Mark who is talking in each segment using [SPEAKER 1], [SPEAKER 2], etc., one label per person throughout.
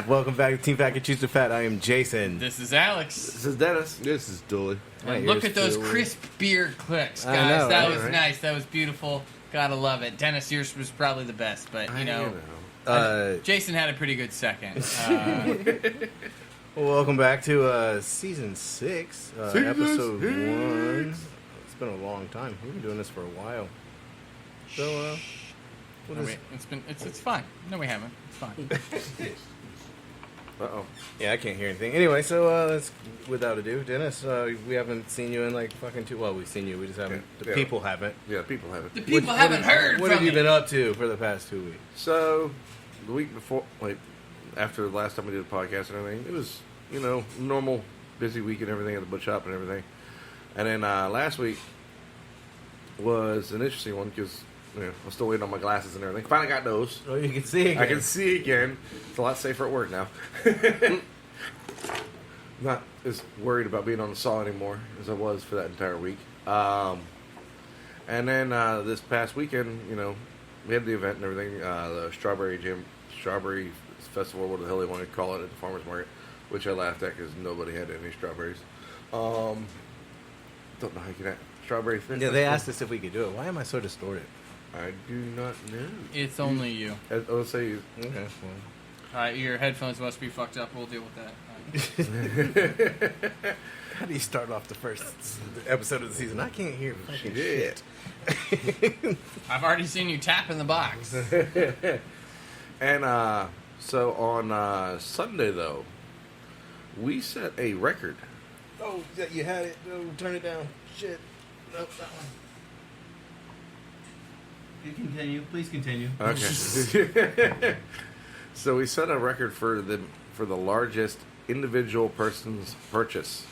[SPEAKER 1] Welcome back to Team Fat Can Choose to Fat. I am Jason.
[SPEAKER 2] This is Alex.
[SPEAKER 3] This is Dennis.
[SPEAKER 4] This is Dooley.
[SPEAKER 2] And look at those crisp beard clicks, guys. That was nice. That was beautiful. Gotta love it. Dennis, yours was probably the best, but you know. Jason had a pretty good second.
[SPEAKER 1] Welcome back to Season 6, Episode 1. It's been a long time. We've been doing this for a while. So,
[SPEAKER 2] it's fine. No, we haven't. It's fine.
[SPEAKER 1] Uh-oh. Yeah, I can't hear anything. Anyway, so let's, without ado, Dennis, we haven't seen you in like fucking well, we've seen you, we just haven't. The people haven't.
[SPEAKER 3] Yeah, people haven't.
[SPEAKER 2] The people haven't heard
[SPEAKER 1] What have you been up to for the past 2 weeks?
[SPEAKER 3] So, the week before, like, after the last time we did the podcast and everything, it was, you know, normal, busy week and everything at the butch shop and everything. And then last week was an interesting one because, you know, I'm still waiting on my glasses and everything. Finally got those.
[SPEAKER 1] Oh, you can see again.
[SPEAKER 3] I can see again. It's a lot safer at work now. Not as worried about being on the saw anymore as I was for that entire week. And then this past weekend, you know, we had the event and everything, the Strawberry Festival, what the hell they want to call it, at the farmer's market, which I laughed at because nobody had any strawberries. Don't know how you can have strawberry fish.
[SPEAKER 1] Yeah, they asked us if we could do it. Why am I so distorted?
[SPEAKER 3] I do not know.
[SPEAKER 2] It's only you.
[SPEAKER 3] I'll say
[SPEAKER 1] Okay.
[SPEAKER 2] Your headphones must be fucked up. We'll deal with that.
[SPEAKER 1] How do you start off the first episode of the season? I can't hear fucking shit.
[SPEAKER 2] I've already seen you tap in the box.
[SPEAKER 3] And so on Sunday, though, we set a record.
[SPEAKER 1] Oh, you had it. No, turn it down. Shit. Nope, that one. You continue. Please continue.
[SPEAKER 3] Okay. So we set a record for the largest individual person's purchase.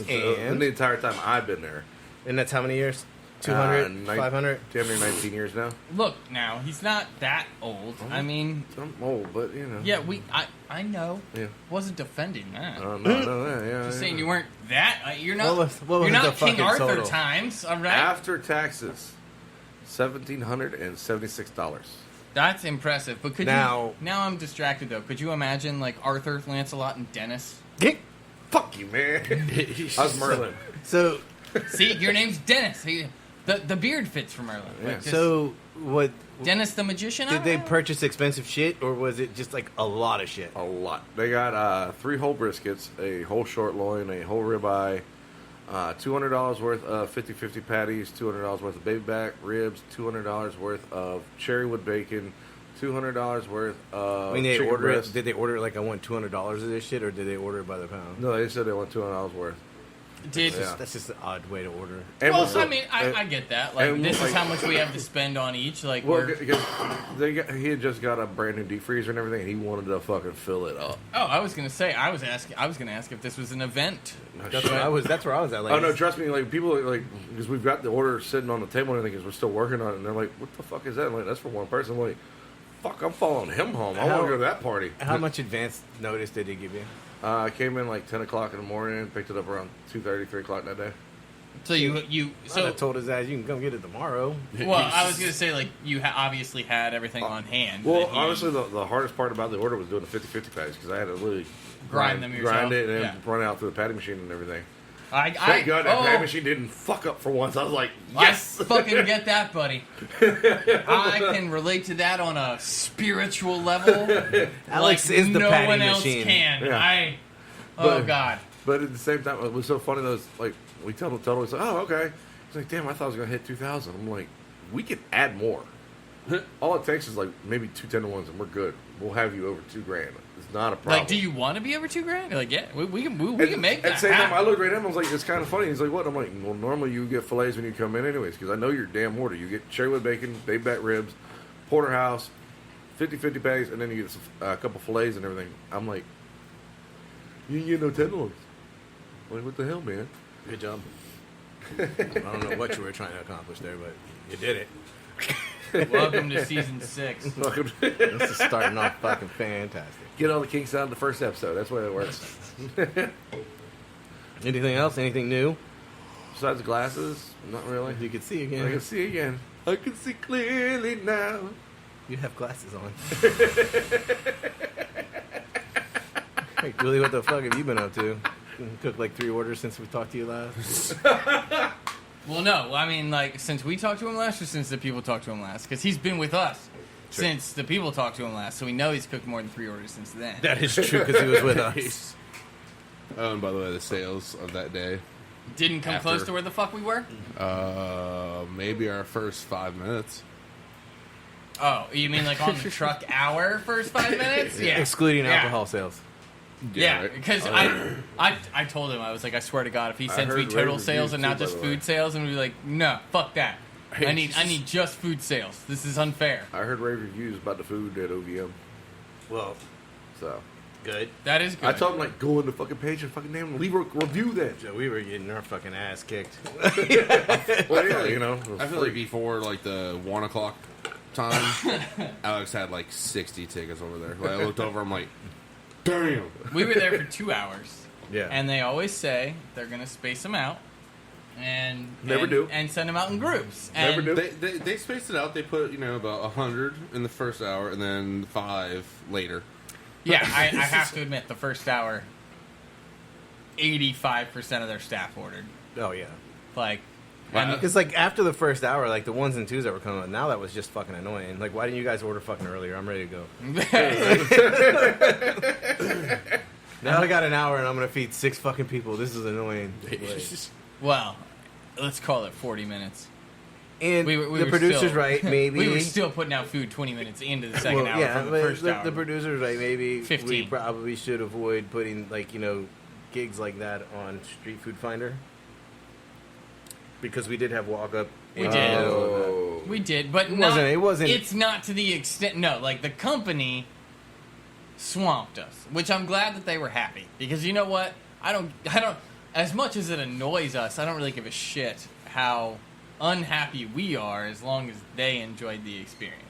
[SPEAKER 1] And
[SPEAKER 3] the entire time I've been there.
[SPEAKER 1] And that's how many years? 200? 500?
[SPEAKER 3] 219 years now.
[SPEAKER 2] Look, now, he's not that old. I mean...
[SPEAKER 3] I'm old, but, you know.
[SPEAKER 2] Yeah, I know.
[SPEAKER 3] Yeah.
[SPEAKER 2] Wasn't defending that.
[SPEAKER 3] No,
[SPEAKER 2] Just saying you weren't that... You're not,
[SPEAKER 1] what was
[SPEAKER 2] you're not
[SPEAKER 1] the
[SPEAKER 2] King Arthur
[SPEAKER 1] total?
[SPEAKER 2] times, all right?
[SPEAKER 3] After taxes, $1,776.
[SPEAKER 2] That's impressive. But could
[SPEAKER 1] now
[SPEAKER 2] I'm distracted, though. Could you imagine, like, Arthur, Lancelot, and Dennis?
[SPEAKER 3] Fuck you, man. I was Merlin.
[SPEAKER 1] So...
[SPEAKER 2] See, your name's Dennis. The beard fits for Merlin.
[SPEAKER 3] Yeah.
[SPEAKER 2] Like,
[SPEAKER 1] So, what...
[SPEAKER 2] Dennis the Magician?
[SPEAKER 1] Did they purchase expensive shit, or was it just, like, a lot of shit?
[SPEAKER 3] A lot. They got 3 whole briskets, a whole short loin, a whole ribeye, $200 worth of 50-50 patties, $200 worth of baby back ribs, $200 worth of cherrywood bacon, $200 worth of chicken breast.
[SPEAKER 1] Did they order it like I want $200 of this shit, or did they order it by the pound?
[SPEAKER 3] No, they said they want $200 worth.
[SPEAKER 1] That's just an odd way to order.
[SPEAKER 3] And
[SPEAKER 2] well, I mean, I get that. Like, this is how much we have to spend on each. Like,
[SPEAKER 3] well, he had just got a brand new deep freezer and everything, and he wanted to fucking fill it up.
[SPEAKER 2] Oh, I was gonna say, I was gonna ask if this was an event.
[SPEAKER 1] That's where I was at. Like,
[SPEAKER 3] oh no, trust me. Like people like because we've got the order sitting on the table and everything, because we're still working on it, and they're like, "What the fuck is that?" I'm like, "That's for one person." I'm like, "Fuck, I'm following him home. I want to go to that party."
[SPEAKER 1] How much advance notice did they give you?
[SPEAKER 3] I came in like 10 o'clock in the morning and picked it up around 2:30, 3 o'clock that day.
[SPEAKER 2] So
[SPEAKER 1] I told his ass you can come get it tomorrow.
[SPEAKER 2] Well, I was gonna say, like, you obviously had everything on hand.
[SPEAKER 3] Well, honestly, the hardest part about the order was doing the 50-50 patties, because I had to literally
[SPEAKER 2] grind them yourself.
[SPEAKER 3] Grind it and then run it out through the patty machine and everything.
[SPEAKER 2] Thank
[SPEAKER 3] God that patty machine didn't fuck up for once. I was like, yes!
[SPEAKER 2] I fucking get that, buddy. I can relate to that on a spiritual level.
[SPEAKER 1] Alex
[SPEAKER 2] like
[SPEAKER 1] is the
[SPEAKER 2] no
[SPEAKER 1] patty
[SPEAKER 2] one
[SPEAKER 1] machine.
[SPEAKER 2] else can.
[SPEAKER 3] Yeah.
[SPEAKER 2] God.
[SPEAKER 3] But at the same time, it was so funny. Those like we tell the total. He's like, oh, okay. He's like, damn, I thought I was gonna hit 2,000. I'm like, we can add more. All it takes is like maybe 2 tender ones, and we're good. We'll have you over $2,000. It's not a problem.
[SPEAKER 2] Like, do you want to be over $2,000? You're like, yeah, we can make that.
[SPEAKER 3] At the same time, I looked right at him. I was like, it's kind of funny. He's like, what? I'm like, well, normally you get fillets when you come in, anyways, because I know your damn order. You get cherrywood bacon, baby back ribs, porterhouse, 50-50 patties, and then you get a couple fillets and everything. I'm like, you didn't get no tenderloins. Like, what the hell, man?
[SPEAKER 1] Good job. I don't know what you were trying to accomplish there, but you did it.
[SPEAKER 2] Welcome to season 6.
[SPEAKER 3] Welcome.
[SPEAKER 1] This is starting off fucking fantastic.
[SPEAKER 3] Get all the kinks out of the first episode. That's the way it works.
[SPEAKER 1] Anything else? Anything new?
[SPEAKER 3] Besides the glasses, not really.
[SPEAKER 1] You can see again.
[SPEAKER 3] I can see again. I can see clearly now.
[SPEAKER 1] You have glasses on. Hey, Julie, what the fuck have you been up to? Cooked like 3 orders since we talked to you last?
[SPEAKER 2] Well, no. I mean, like, since we talked to him last or since the people talked to him last? Because he's been with us since the people talked to him last, so we know he's cooked more than 3 orders since then.
[SPEAKER 1] That is true, because he was with us.
[SPEAKER 4] Oh, and by the way, the sales of that day
[SPEAKER 2] Didn't come close to where the fuck we were?
[SPEAKER 4] maybe our first 5 minutes.
[SPEAKER 2] Oh, you mean like on the truck hour first 5 minutes? Yeah.
[SPEAKER 1] Excluding alcohol sales.
[SPEAKER 2] Yeah,
[SPEAKER 4] right.
[SPEAKER 2] because I told him, I was like, I swear to God, if he sends me total sales and not just food sales, and we'd be like, no, fuck that. I need just food sales. This is unfair.
[SPEAKER 3] I heard rave reviews about the food at OVM.
[SPEAKER 1] Well,
[SPEAKER 3] So
[SPEAKER 1] good.
[SPEAKER 2] That is good.
[SPEAKER 3] I told him, like, go on the fucking page and fucking name and leave a review then.
[SPEAKER 1] Joe, we were getting our fucking ass kicked.
[SPEAKER 3] Well, yeah, you know.
[SPEAKER 4] I feel like before like the 1 o'clock time, Alex had like 60 tickets over there. Like, I looked over, I'm like, damn.
[SPEAKER 2] We were there for 2 hours.
[SPEAKER 1] Yeah.
[SPEAKER 2] And they always say they're going to space them out. And
[SPEAKER 3] Never do.
[SPEAKER 2] And send them out in groups.
[SPEAKER 3] Never
[SPEAKER 2] And
[SPEAKER 3] do.
[SPEAKER 4] They spaced it out. They put, about 100 in the first hour and then 5 later.
[SPEAKER 2] Yeah, I have to admit, the first hour, 85% of their staff ordered.
[SPEAKER 1] Oh, yeah.
[SPEAKER 2] Like,
[SPEAKER 4] Wow.
[SPEAKER 1] Because, like, after the first hour, like, the 1s and 2s that were coming out, now that was just fucking annoying. Like, why didn't you guys order fucking earlier? I'm ready to go. Now I got an hour and I'm going to feed 6 fucking people. This is annoying.
[SPEAKER 2] well, let's call it 40 minutes.
[SPEAKER 1] And
[SPEAKER 2] We
[SPEAKER 1] the
[SPEAKER 2] were
[SPEAKER 1] producer's
[SPEAKER 2] still-
[SPEAKER 1] right, maybe.
[SPEAKER 2] We were still putting out food 20 minutes into the second hour
[SPEAKER 1] yeah,
[SPEAKER 2] from the
[SPEAKER 1] but
[SPEAKER 2] first hour.
[SPEAKER 1] the producer's right. Maybe
[SPEAKER 2] 15.
[SPEAKER 1] we probably should avoid putting, like, gigs like that on Street Food Finder. Because we did have walk-up.
[SPEAKER 2] We did.
[SPEAKER 3] Oh.
[SPEAKER 2] We did, but
[SPEAKER 1] It wasn't.
[SPEAKER 2] It's not to the extent. No, like the company swamped us, which I'm glad that they were happy because you know what? I don't. As much as it annoys us, I don't really give a shit how unhappy we are as long as they enjoyed the experience.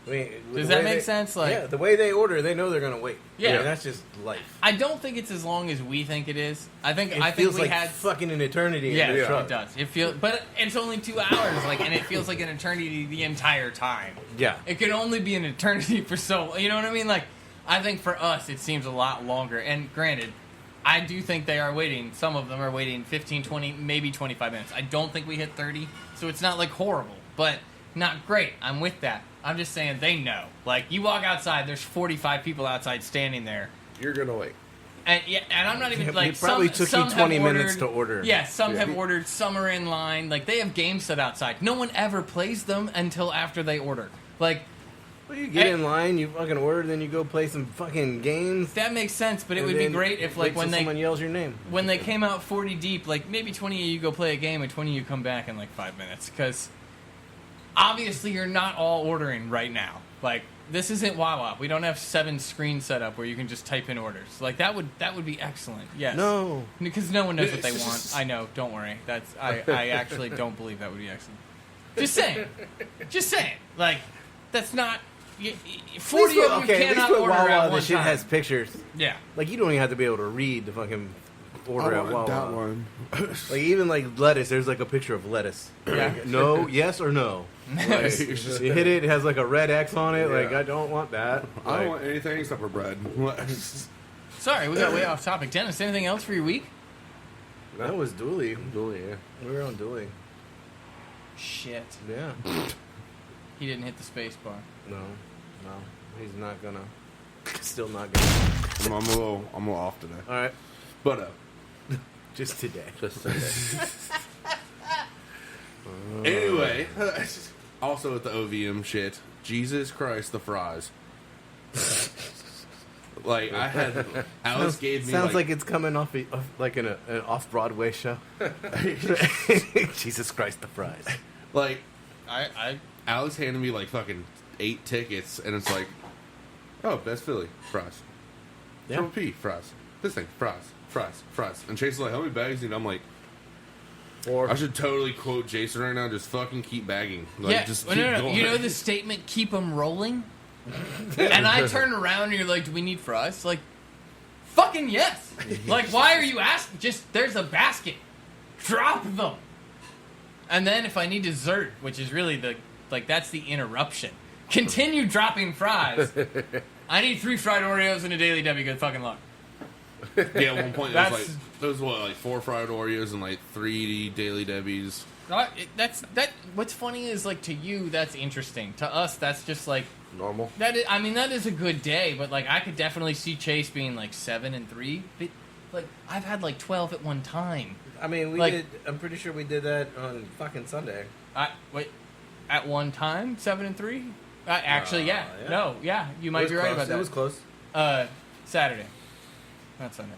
[SPEAKER 1] I mean,
[SPEAKER 2] Does that make sense? Like,
[SPEAKER 1] yeah, the way they order, they know they're gonna wait.
[SPEAKER 2] Yeah.
[SPEAKER 1] And that's just life.
[SPEAKER 2] I don't think it's as long as we think it is. I think
[SPEAKER 1] It feels
[SPEAKER 2] we
[SPEAKER 1] like
[SPEAKER 2] had
[SPEAKER 1] fucking an eternity.
[SPEAKER 2] Yeah,
[SPEAKER 1] in the truck.
[SPEAKER 2] it does. It feels, but it's only 2 hours, like, and it feels like an eternity the entire time.
[SPEAKER 1] Yeah.
[SPEAKER 2] It can only be an eternity for so. You know what I mean? Like, I think for us, it seems a lot longer. And granted, I do think they are waiting. Some of them are waiting 15, 20, maybe 25 minutes. I don't think we hit 30, so it's not like horrible, but not great. I'm with that. I'm just saying they know. Like, you walk outside, there's 45 people outside standing there.
[SPEAKER 3] You're going to wait.
[SPEAKER 2] And I'm not even like
[SPEAKER 1] It probably took you 20 minutes to order.
[SPEAKER 2] Yeah, some have ordered. Some are in line. Like they have games set outside. No one ever plays them until after they order. Like,
[SPEAKER 1] Well, you get in line, you fucking order, then you go play some fucking games.
[SPEAKER 2] that makes sense. But it
[SPEAKER 1] and
[SPEAKER 2] would be
[SPEAKER 1] then
[SPEAKER 2] great if,
[SPEAKER 1] wait
[SPEAKER 2] like, when
[SPEAKER 1] till someone yells your name.
[SPEAKER 2] when they came out 40 deep, like maybe 20 of you go play a game and 20 of you come back in like 5 minutes. Because obviously you're not all ordering right now. Like, this isn't Wawa. We don't have 7 screens set up where you can just type in orders. Like, that would be excellent. Yes.
[SPEAKER 1] No.
[SPEAKER 2] Because no one knows what they want. I know. Don't worry. I actually don't believe that would be excellent. Just saying. Just saying. Like, that's not... 40 of you cannot order
[SPEAKER 1] Wawa,
[SPEAKER 2] at
[SPEAKER 1] the
[SPEAKER 2] one
[SPEAKER 1] shit
[SPEAKER 2] time.
[SPEAKER 1] has pictures.
[SPEAKER 2] Yeah.
[SPEAKER 1] Like, you don't even have to be able to read the fucking order at Wawa.
[SPEAKER 4] that one.
[SPEAKER 1] Like, even like lettuce, there's like a picture of lettuce.
[SPEAKER 2] Yeah.
[SPEAKER 1] No, yes or no. Like, you hit it, it has like a red X on it. Like, I don't want that.
[SPEAKER 4] I don't want anything except for bread.
[SPEAKER 2] Sorry, we got way off topic. Dennis, anything else for your week?
[SPEAKER 1] That was Dooley.
[SPEAKER 3] Dooley, yeah.
[SPEAKER 1] We were on Dooley.
[SPEAKER 2] Shit.
[SPEAKER 1] Yeah.
[SPEAKER 2] He didn't hit the space bar.
[SPEAKER 1] No. He's not gonna. Still not gonna.
[SPEAKER 4] I'm a little off today.
[SPEAKER 1] All right.
[SPEAKER 4] But
[SPEAKER 1] Just today.
[SPEAKER 3] Just today.
[SPEAKER 4] anyway, also at the OVM shit, Jesus Christ, the fries. Like, I had... Alex gave me,
[SPEAKER 1] Sounds like it's coming off like an off-Broadway show. Jesus Christ, the fries.
[SPEAKER 4] Like,
[SPEAKER 2] I
[SPEAKER 4] Alex handed me, like, fucking 8 tickets, and it's like, oh, best Philly, fries.
[SPEAKER 1] Yeah.
[SPEAKER 4] Triple P, fries. This thing, fries. And Chase is like, how many bags do you need? I'm like, I should totally quote Jason right now, just fucking keep bagging. Like,
[SPEAKER 2] yeah.
[SPEAKER 4] just
[SPEAKER 2] Well,
[SPEAKER 4] keep
[SPEAKER 2] no.
[SPEAKER 4] going.
[SPEAKER 2] You know the statement, keep them rolling? And I turn around and you're like, do we need fries? Like, fucking yes. Like, why are you asking? Just, there's a basket. Drop them. And then if I need dessert, which is really that's the interruption. Continue dropping fries. I need 3 fried Oreos and a Daily Debbie. Good fucking luck.
[SPEAKER 4] Yeah, at one point there was like 4 fried Oreos and like 3 Daily Debbies.
[SPEAKER 2] What's funny is like to you that's interesting. To us that's just like
[SPEAKER 3] Normal.
[SPEAKER 2] that is a good day, but like I could definitely see Chase being like 7 and 3. But like I've had like 12 at one time.
[SPEAKER 1] I mean, we
[SPEAKER 2] Like-
[SPEAKER 1] did. I'm pretty sure we did that on fucking Sunday.
[SPEAKER 2] At one time 7 and 3. Actually, yeah.
[SPEAKER 1] yeah.
[SPEAKER 2] No, yeah, you might be right about that.
[SPEAKER 1] It was close.
[SPEAKER 2] Saturday, not Sunday.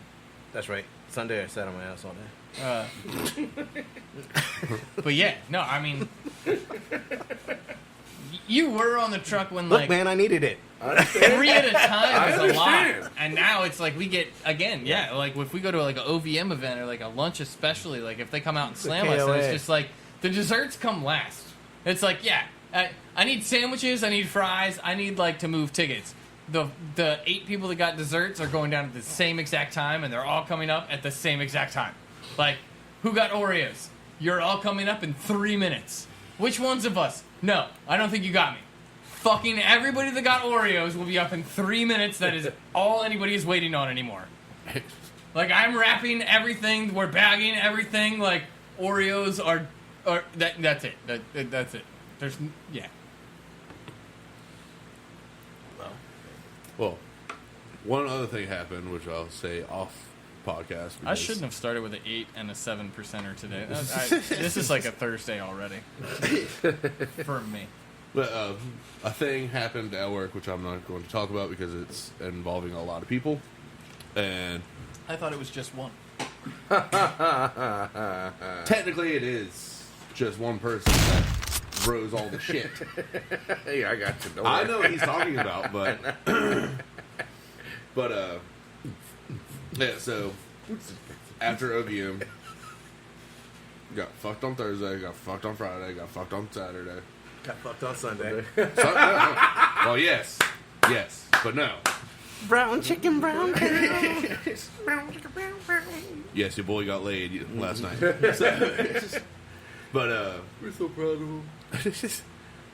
[SPEAKER 1] That's right. Sunday I sat on my ass all day.
[SPEAKER 2] But yeah, no, I mean, you were on the truck when
[SPEAKER 1] Look,
[SPEAKER 2] like
[SPEAKER 1] man, I needed it.
[SPEAKER 2] 3 at a time is a
[SPEAKER 3] understand.
[SPEAKER 2] lot, and now it's like we get again, yeah, like if we go to like an OVM event or like a lunch, especially like if they come out and slam us, and
[SPEAKER 1] KOA.
[SPEAKER 2] it's just like the desserts come last. It's like yeah, I need sandwiches, I need fries, I need like to move tickets. The 8 people that got desserts are going down at the same exact time, and they're all coming up at the same exact time. Like, who got Oreos? You're all coming up in 3 minutes. Which ones of us? No, I don't think you got me. Fucking everybody that got Oreos will be up in 3 minutes. That is all anybody is waiting on anymore. Like, I'm wrapping everything. We're bagging everything. Like, Oreos are that's it. That's it. There's, yeah.
[SPEAKER 4] Well, one other thing happened, which I'll say off podcast.
[SPEAKER 2] I shouldn't have started with an 8 and a 7%er today. This is like a Thursday already. For me.
[SPEAKER 4] But a thing happened at work, which I'm not going to talk about because it's involving a lot of people. And
[SPEAKER 2] I thought it was just one.
[SPEAKER 4] technically it is just one person that rose all the shit.
[SPEAKER 3] Hey, I got you. Don't
[SPEAKER 4] I
[SPEAKER 3] worry.
[SPEAKER 4] know what he's talking about, but yeah. So after OVM, got fucked on Thursday, got fucked on Friday, got fucked on Saturday.
[SPEAKER 1] Got fucked on Sunday.
[SPEAKER 4] Well, yes, but no.
[SPEAKER 1] Brown chicken, brown cow.
[SPEAKER 4] Yes, your boy got laid last night. But we're so proud of him.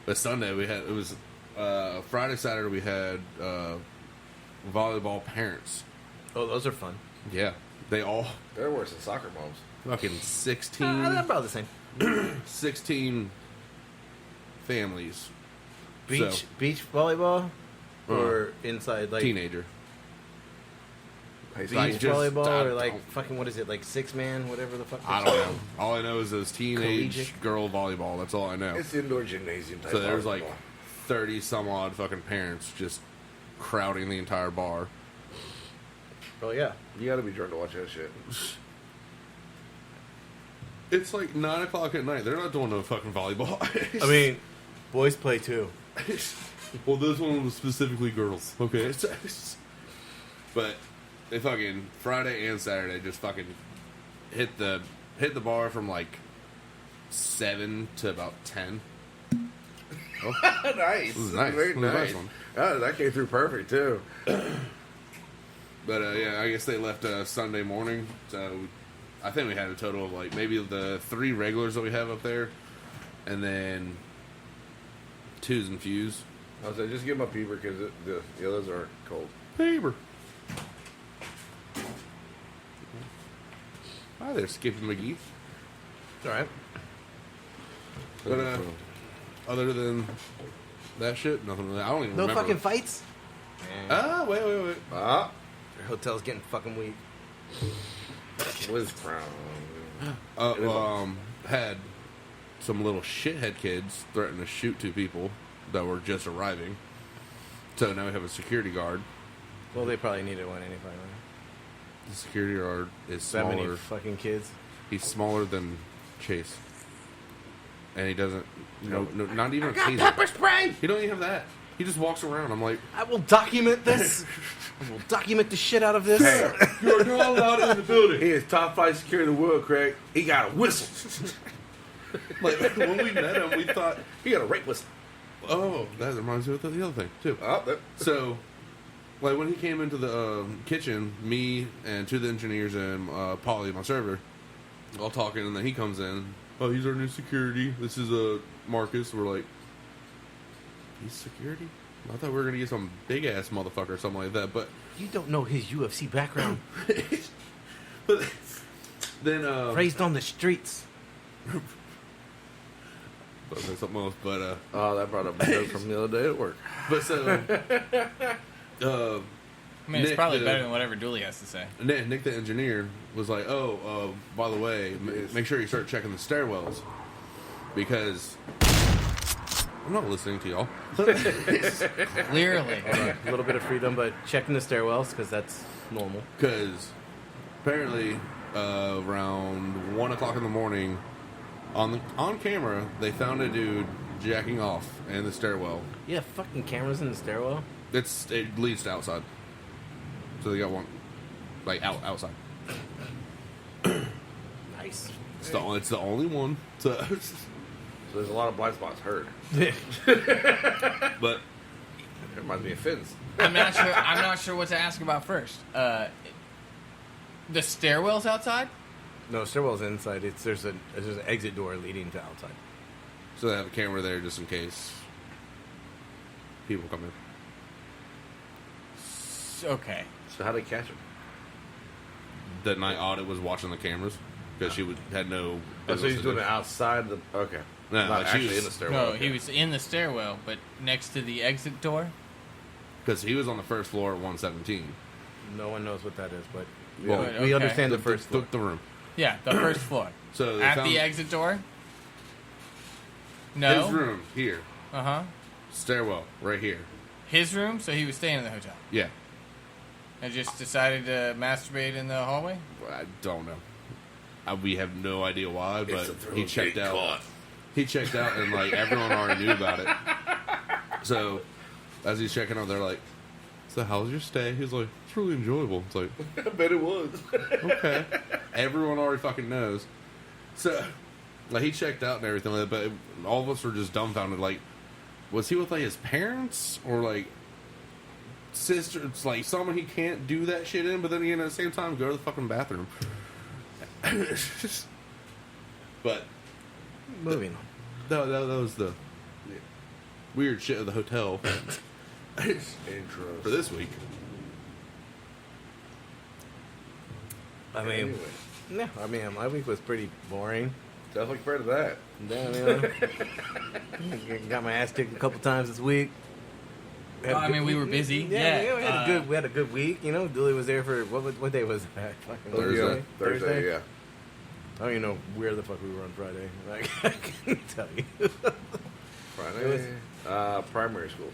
[SPEAKER 4] But Sunday it was Friday, Saturday we had volleyball parents.
[SPEAKER 1] Oh, those are fun.
[SPEAKER 4] Yeah,
[SPEAKER 3] They're worse than soccer moms.
[SPEAKER 4] fucking 16,
[SPEAKER 1] About the same.
[SPEAKER 4] 16 families.
[SPEAKER 1] Beach volleyball or inside like
[SPEAKER 4] Teenager.
[SPEAKER 1] beach
[SPEAKER 4] Like, just-
[SPEAKER 1] volleyball
[SPEAKER 4] I
[SPEAKER 1] or like
[SPEAKER 4] don't-
[SPEAKER 1] fucking what is it like 6-man whatever the fuck.
[SPEAKER 4] I
[SPEAKER 1] it's
[SPEAKER 4] don't
[SPEAKER 1] called.
[SPEAKER 4] know. All I know is those teenage
[SPEAKER 1] Collegiate.
[SPEAKER 4] girl volleyball. That's all I know.
[SPEAKER 3] It's indoor gymnasium type.
[SPEAKER 4] So there's like
[SPEAKER 3] volleyball.
[SPEAKER 4] 30 some odd fucking parents just crowding the entire bar.
[SPEAKER 1] Oh yeah.
[SPEAKER 3] You got to be drunk to watch that shit.
[SPEAKER 4] It's like 9 o'clock at night. They're not doing no fucking volleyball.
[SPEAKER 1] I mean, boys play too.
[SPEAKER 4] well, this one was specifically girls. Okay. But they fucking Friday and Saturday just fucking hit the bar from like 7 to about 10.
[SPEAKER 3] Oh, nice.
[SPEAKER 4] This is nice.
[SPEAKER 3] Very
[SPEAKER 4] This is a nice
[SPEAKER 3] nice.
[SPEAKER 4] one.
[SPEAKER 3] Oh, that came through perfect too.
[SPEAKER 4] But yeah, I guess they left Sunday morning. So I think we had a total of like maybe the 3 regulars that we have up there, and then 2s and fews.
[SPEAKER 3] I was like, just give them a peeper because the others aren't cold.
[SPEAKER 4] Paper. Hi there, Skippy McGee.
[SPEAKER 1] It's all right.
[SPEAKER 4] But other than that shit, nothing really. I don't even
[SPEAKER 1] No
[SPEAKER 4] remember.
[SPEAKER 1] fucking fights.
[SPEAKER 4] Wait.
[SPEAKER 3] Ah,
[SPEAKER 1] Your hotel's getting fucking weak.
[SPEAKER 3] was crown.
[SPEAKER 4] Had some little shithead kids threaten to shoot 2 people that were just arriving. So now we have a security guard.
[SPEAKER 1] Well, they probably needed one anyway. Right?
[SPEAKER 4] The security guard is
[SPEAKER 1] That many
[SPEAKER 4] smaller.
[SPEAKER 1] fucking kids.
[SPEAKER 4] He's smaller than Chase, and he doesn't. Not even a taser.
[SPEAKER 1] spray.
[SPEAKER 4] He don't even have that. He just walks around. I'm like,
[SPEAKER 1] I will document this. I will document the shit out of this.
[SPEAKER 4] you're not allowed in the building.
[SPEAKER 3] He is top 5 security in the world, Craig. He got a whistle.
[SPEAKER 4] Like when we met him, we thought,
[SPEAKER 3] He got a rape whistle.
[SPEAKER 4] oh, that reminds me of the other thing too.
[SPEAKER 3] Oh, that,
[SPEAKER 4] So, like when he came into the kitchen, me and 2 of the engineers and Polly, my server, all talking, and then he comes in. Oh, he's our new security. This is Marcus. We're like, He's security? I thought we were going to get some big-ass motherfucker or something like that, but...
[SPEAKER 1] You don't know his UFC background.
[SPEAKER 4] But then,
[SPEAKER 1] Raised on the streets.
[SPEAKER 4] But say something else, but,
[SPEAKER 3] Oh, that brought up a joke from the other day at work.
[SPEAKER 4] But so...
[SPEAKER 2] I mean, it's
[SPEAKER 4] Nick,
[SPEAKER 2] probably better than whatever Dooley has to say.
[SPEAKER 4] Nick, the engineer, was like, "Oh, by the way, make sure you start checking the stairwells because I'm not listening to y'all."
[SPEAKER 2] Clearly.
[SPEAKER 1] A little bit of freedom, but checking the stairwells because that's normal.
[SPEAKER 4] Because apparently, around 1 o'clock in the morning, on camera, they found a dude jacking off in the stairwell.
[SPEAKER 1] Yeah, fucking cameras in the stairwell.
[SPEAKER 4] It leads to outside, so they got one like outside.
[SPEAKER 1] Nice.
[SPEAKER 4] It's the only one. So,
[SPEAKER 3] So there's a lot of blind spots heard.
[SPEAKER 4] but
[SPEAKER 3] It reminds me of Finn's.
[SPEAKER 2] I'm not sure what to ask about first. The stairwells outside?
[SPEAKER 1] No, stairwell's inside. There's an exit door leading to outside.
[SPEAKER 4] so they have a camera there just in case people come in.
[SPEAKER 2] Okay.
[SPEAKER 3] So how do they catch him?
[SPEAKER 4] The night audit was watching the cameras because she had no.
[SPEAKER 3] Oh, so he's doing it outside the... Okay.
[SPEAKER 4] No,
[SPEAKER 3] Not
[SPEAKER 4] like she
[SPEAKER 3] actually
[SPEAKER 4] was-
[SPEAKER 3] in the stairwell.
[SPEAKER 2] No, he was in the stairwell, but next to the exit door.
[SPEAKER 4] Because he was on the first floor at 117.
[SPEAKER 1] No one knows what that is, but
[SPEAKER 3] Well,
[SPEAKER 2] But,
[SPEAKER 1] we
[SPEAKER 2] okay.
[SPEAKER 1] understand the first floor.
[SPEAKER 4] The room.
[SPEAKER 2] Yeah, the first floor.
[SPEAKER 4] So they
[SPEAKER 2] At
[SPEAKER 4] found
[SPEAKER 2] the exit door? No.
[SPEAKER 4] his room here,
[SPEAKER 2] Uh huh.
[SPEAKER 4] stairwell right here.
[SPEAKER 2] His room, so he was staying in the hotel.
[SPEAKER 4] Yeah,
[SPEAKER 2] And just decided to masturbate in the hallway?
[SPEAKER 4] I don't know. We have no idea why,
[SPEAKER 3] It's
[SPEAKER 4] but
[SPEAKER 3] a thrill
[SPEAKER 4] he
[SPEAKER 3] of
[SPEAKER 4] checked
[SPEAKER 3] getting
[SPEAKER 4] out.
[SPEAKER 3] caught.
[SPEAKER 4] He checked out, and like everyone already knew about it. So as he's checking out, they're like, "So how was your stay?" He's like, "It's really enjoyable." It's like,
[SPEAKER 3] I bet it was.
[SPEAKER 4] okay. Everyone already fucking knows. So, like, he checked out and everything, like that, but all of us were just dumbfounded. Like, was he with, like, his parents? Or, like, sister? It's like someone he can't do that shit in, but then again, at the same time, go to the fucking bathroom. But,
[SPEAKER 1] Moving on.
[SPEAKER 4] that was the weird shit of the hotel
[SPEAKER 3] Intro.
[SPEAKER 4] for this week.
[SPEAKER 1] I mean,
[SPEAKER 3] Anyway.
[SPEAKER 1] no, I mean, my week was pretty boring.
[SPEAKER 3] Definitely compared to that.
[SPEAKER 1] Yeah, got my ass kicked a couple times this week. Had a
[SPEAKER 2] I
[SPEAKER 1] good
[SPEAKER 2] mean, we
[SPEAKER 1] week.
[SPEAKER 2] were busy.
[SPEAKER 1] Yeah,
[SPEAKER 2] Yeah,
[SPEAKER 1] we had a good week. You know, Dooley was there for what day was that? Fucking
[SPEAKER 3] Thursday. Thursday, yeah.
[SPEAKER 1] I don't even know where the fuck we were on Friday. Like, I can't tell you.
[SPEAKER 3] Friday. Primary school.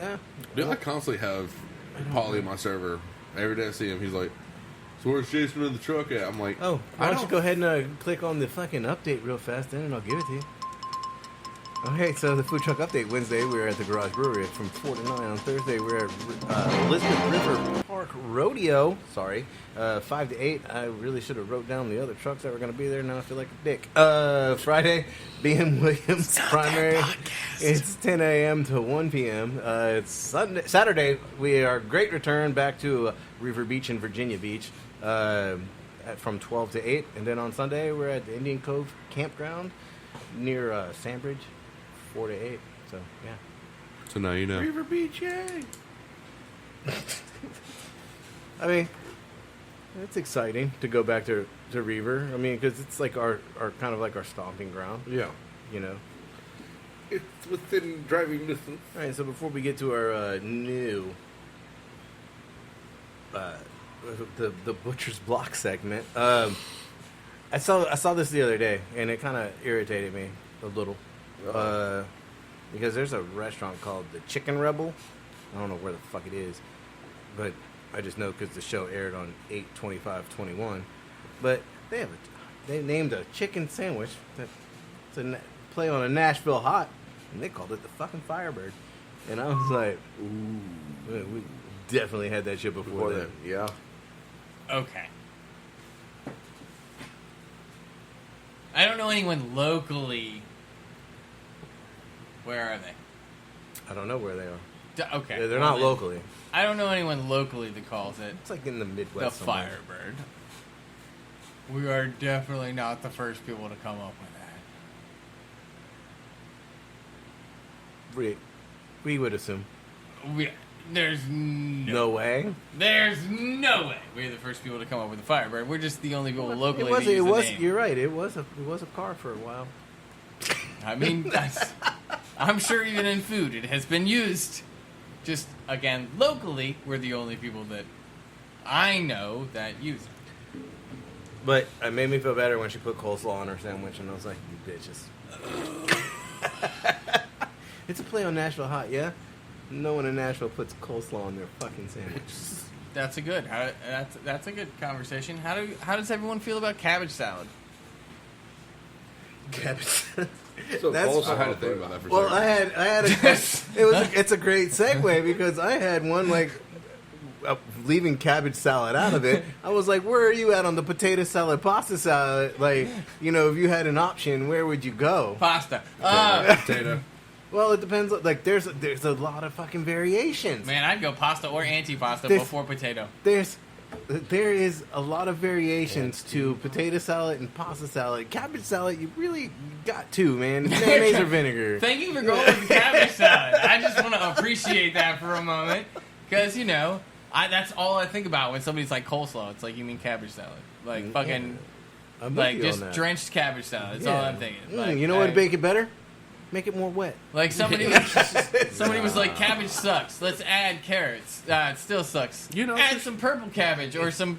[SPEAKER 1] Yeah.
[SPEAKER 4] Dude, I constantly have Polly on my server. Every day I see him, he's like, "So where's Jason in the truck at?" I'm like,
[SPEAKER 1] Oh, why don't you go ahead and click on the fucking update real fast then, and I'll give it to you. Okay, so the food truck update Wednesday, we're at the Garage Brewery from 4 to 9. On Thursday, we're at Elizabeth River Park Rodeo. Sorry, 5 to 8. I really should have wrote down the other trucks that were going to be there. Now I feel like a dick. Friday, BM Williams primary. It's 10 a.m. to 1 p.m. It's Saturday. We are great return back to River Beach in Virginia Beach. From 12 to 8, and then on Sunday we're at the Indian Cove Campground near Sandbridge, 4 to 8. So yeah.
[SPEAKER 4] so now you know.
[SPEAKER 3] River Beach, yay!
[SPEAKER 1] I mean, it's exciting to go back to Reaver. I mean, because it's like our kind of like our stomping ground.
[SPEAKER 3] Yeah.
[SPEAKER 1] You know.
[SPEAKER 3] It's within driving distance.
[SPEAKER 1] All right. So before we get to our new the butcher's block segment, I saw this the other day, and it kind of irritated me a little, because there's a restaurant called the Chicken Rebel. I don't know where the fuck it is, but I just know because the show aired on 8/25/21. But they named a chicken sandwich that's a play on a Nashville hot, and they called it the fucking Firebird. And I was like, ooh, we definitely had that shit before then.
[SPEAKER 3] Yeah.
[SPEAKER 2] Okay. I don't know anyone locally. Where are they?
[SPEAKER 1] I don't know where they are.
[SPEAKER 2] Okay.
[SPEAKER 1] Yeah, they're
[SPEAKER 2] well
[SPEAKER 1] not
[SPEAKER 2] then,
[SPEAKER 1] locally.
[SPEAKER 2] I don't know anyone locally that calls it
[SPEAKER 1] It's like in the
[SPEAKER 2] the
[SPEAKER 1] Midwest. somewhere.
[SPEAKER 2] Firebird. We are definitely not the first people to come up with that.
[SPEAKER 1] We would assume.
[SPEAKER 2] There's
[SPEAKER 1] No way.
[SPEAKER 2] There's no way we're the first people to come up with a Firebird. We're just the only people locally to
[SPEAKER 1] It
[SPEAKER 2] use
[SPEAKER 1] was.
[SPEAKER 2] the name.
[SPEAKER 1] You're right. It was a car for a while.
[SPEAKER 2] I mean, I'm sure even in food it has been used. Just, again, locally, we're the only people that I know that use it.
[SPEAKER 1] But it made me feel better when she put coleslaw on her sandwich, and I was like, you bitches. It's a play on Nashville Hot, yeah? No one in Nashville puts coleslaw on their fucking sandwich.
[SPEAKER 2] That's a good. That's a good conversation. How does everyone feel about cabbage salad?
[SPEAKER 1] Cabbage.
[SPEAKER 3] So
[SPEAKER 1] That's
[SPEAKER 3] coleslaw,
[SPEAKER 4] I had to think about that for a
[SPEAKER 1] Well,
[SPEAKER 4] second.
[SPEAKER 1] I had it's a great segue because I had one like leaving cabbage salad out of it. I was like, where are you at on the potato salad, pasta salad? Like, you know, if you had an option, where would you go?
[SPEAKER 2] Pasta.
[SPEAKER 4] Potato.
[SPEAKER 1] Well, it depends. Like, there's a lot of fucking variations.
[SPEAKER 2] Man, I'd go pasta or antipasta
[SPEAKER 1] This-
[SPEAKER 2] before potato.
[SPEAKER 1] There is a lot of variations to potato salad and pasta salad. Cabbage salad, you really got two, man. Mayonnaise or vinegar.
[SPEAKER 2] Thank you for going with the cabbage salad. I just want to appreciate that for a moment. Because, you know, that's all I think about when somebody's like coleslaw. It's like, you mean cabbage salad. Like, fucking,
[SPEAKER 1] I'm with
[SPEAKER 2] like,
[SPEAKER 1] you
[SPEAKER 2] just
[SPEAKER 1] on that.
[SPEAKER 2] drenched cabbage salad. That's all I'm thinking. Like,
[SPEAKER 1] you know what would make it better? Make it more wet.
[SPEAKER 2] Like, somebody was like, cabbage sucks. Let's add carrots. It still sucks.
[SPEAKER 4] You know,
[SPEAKER 2] add some purple cabbage or some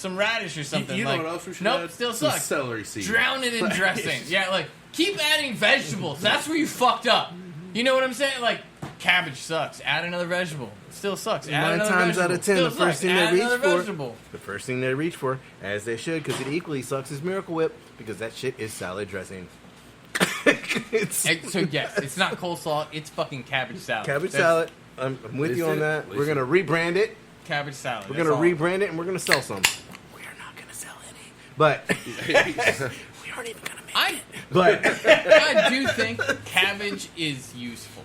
[SPEAKER 2] radish or something.
[SPEAKER 4] You know
[SPEAKER 2] like,
[SPEAKER 4] what else we should
[SPEAKER 2] nope,
[SPEAKER 4] add?
[SPEAKER 2] still
[SPEAKER 4] Some
[SPEAKER 2] sucks.
[SPEAKER 4] celery seeds.
[SPEAKER 2] Drown it in dressing. Yeah, like, keep adding vegetables. That's where you fucked up. You know what I'm saying? Like, cabbage sucks. Add another vegetable. It still sucks. Add
[SPEAKER 1] 9
[SPEAKER 2] another
[SPEAKER 1] times
[SPEAKER 2] vegetable.
[SPEAKER 1] out of 10,
[SPEAKER 2] Still
[SPEAKER 1] the first
[SPEAKER 2] sucks.
[SPEAKER 1] thing
[SPEAKER 2] Add
[SPEAKER 1] they reach
[SPEAKER 2] another
[SPEAKER 1] for,
[SPEAKER 2] vegetable.
[SPEAKER 1] the first thing they reach for, as they should, because it equally sucks, is Miracle Whip, because that shit is salad dressing.
[SPEAKER 2] So yes, it's not coleslaw. It's fucking cabbage salad.
[SPEAKER 1] Cabbage
[SPEAKER 2] That's
[SPEAKER 1] salad. I'm with you on that. We're gonna rebrand it.
[SPEAKER 2] Cabbage salad.
[SPEAKER 1] We're
[SPEAKER 2] That's
[SPEAKER 1] gonna
[SPEAKER 2] all.
[SPEAKER 1] rebrand it, and we're gonna sell some. We're not gonna sell any, but we aren't even gonna make it. But
[SPEAKER 2] I do think cabbage is useful.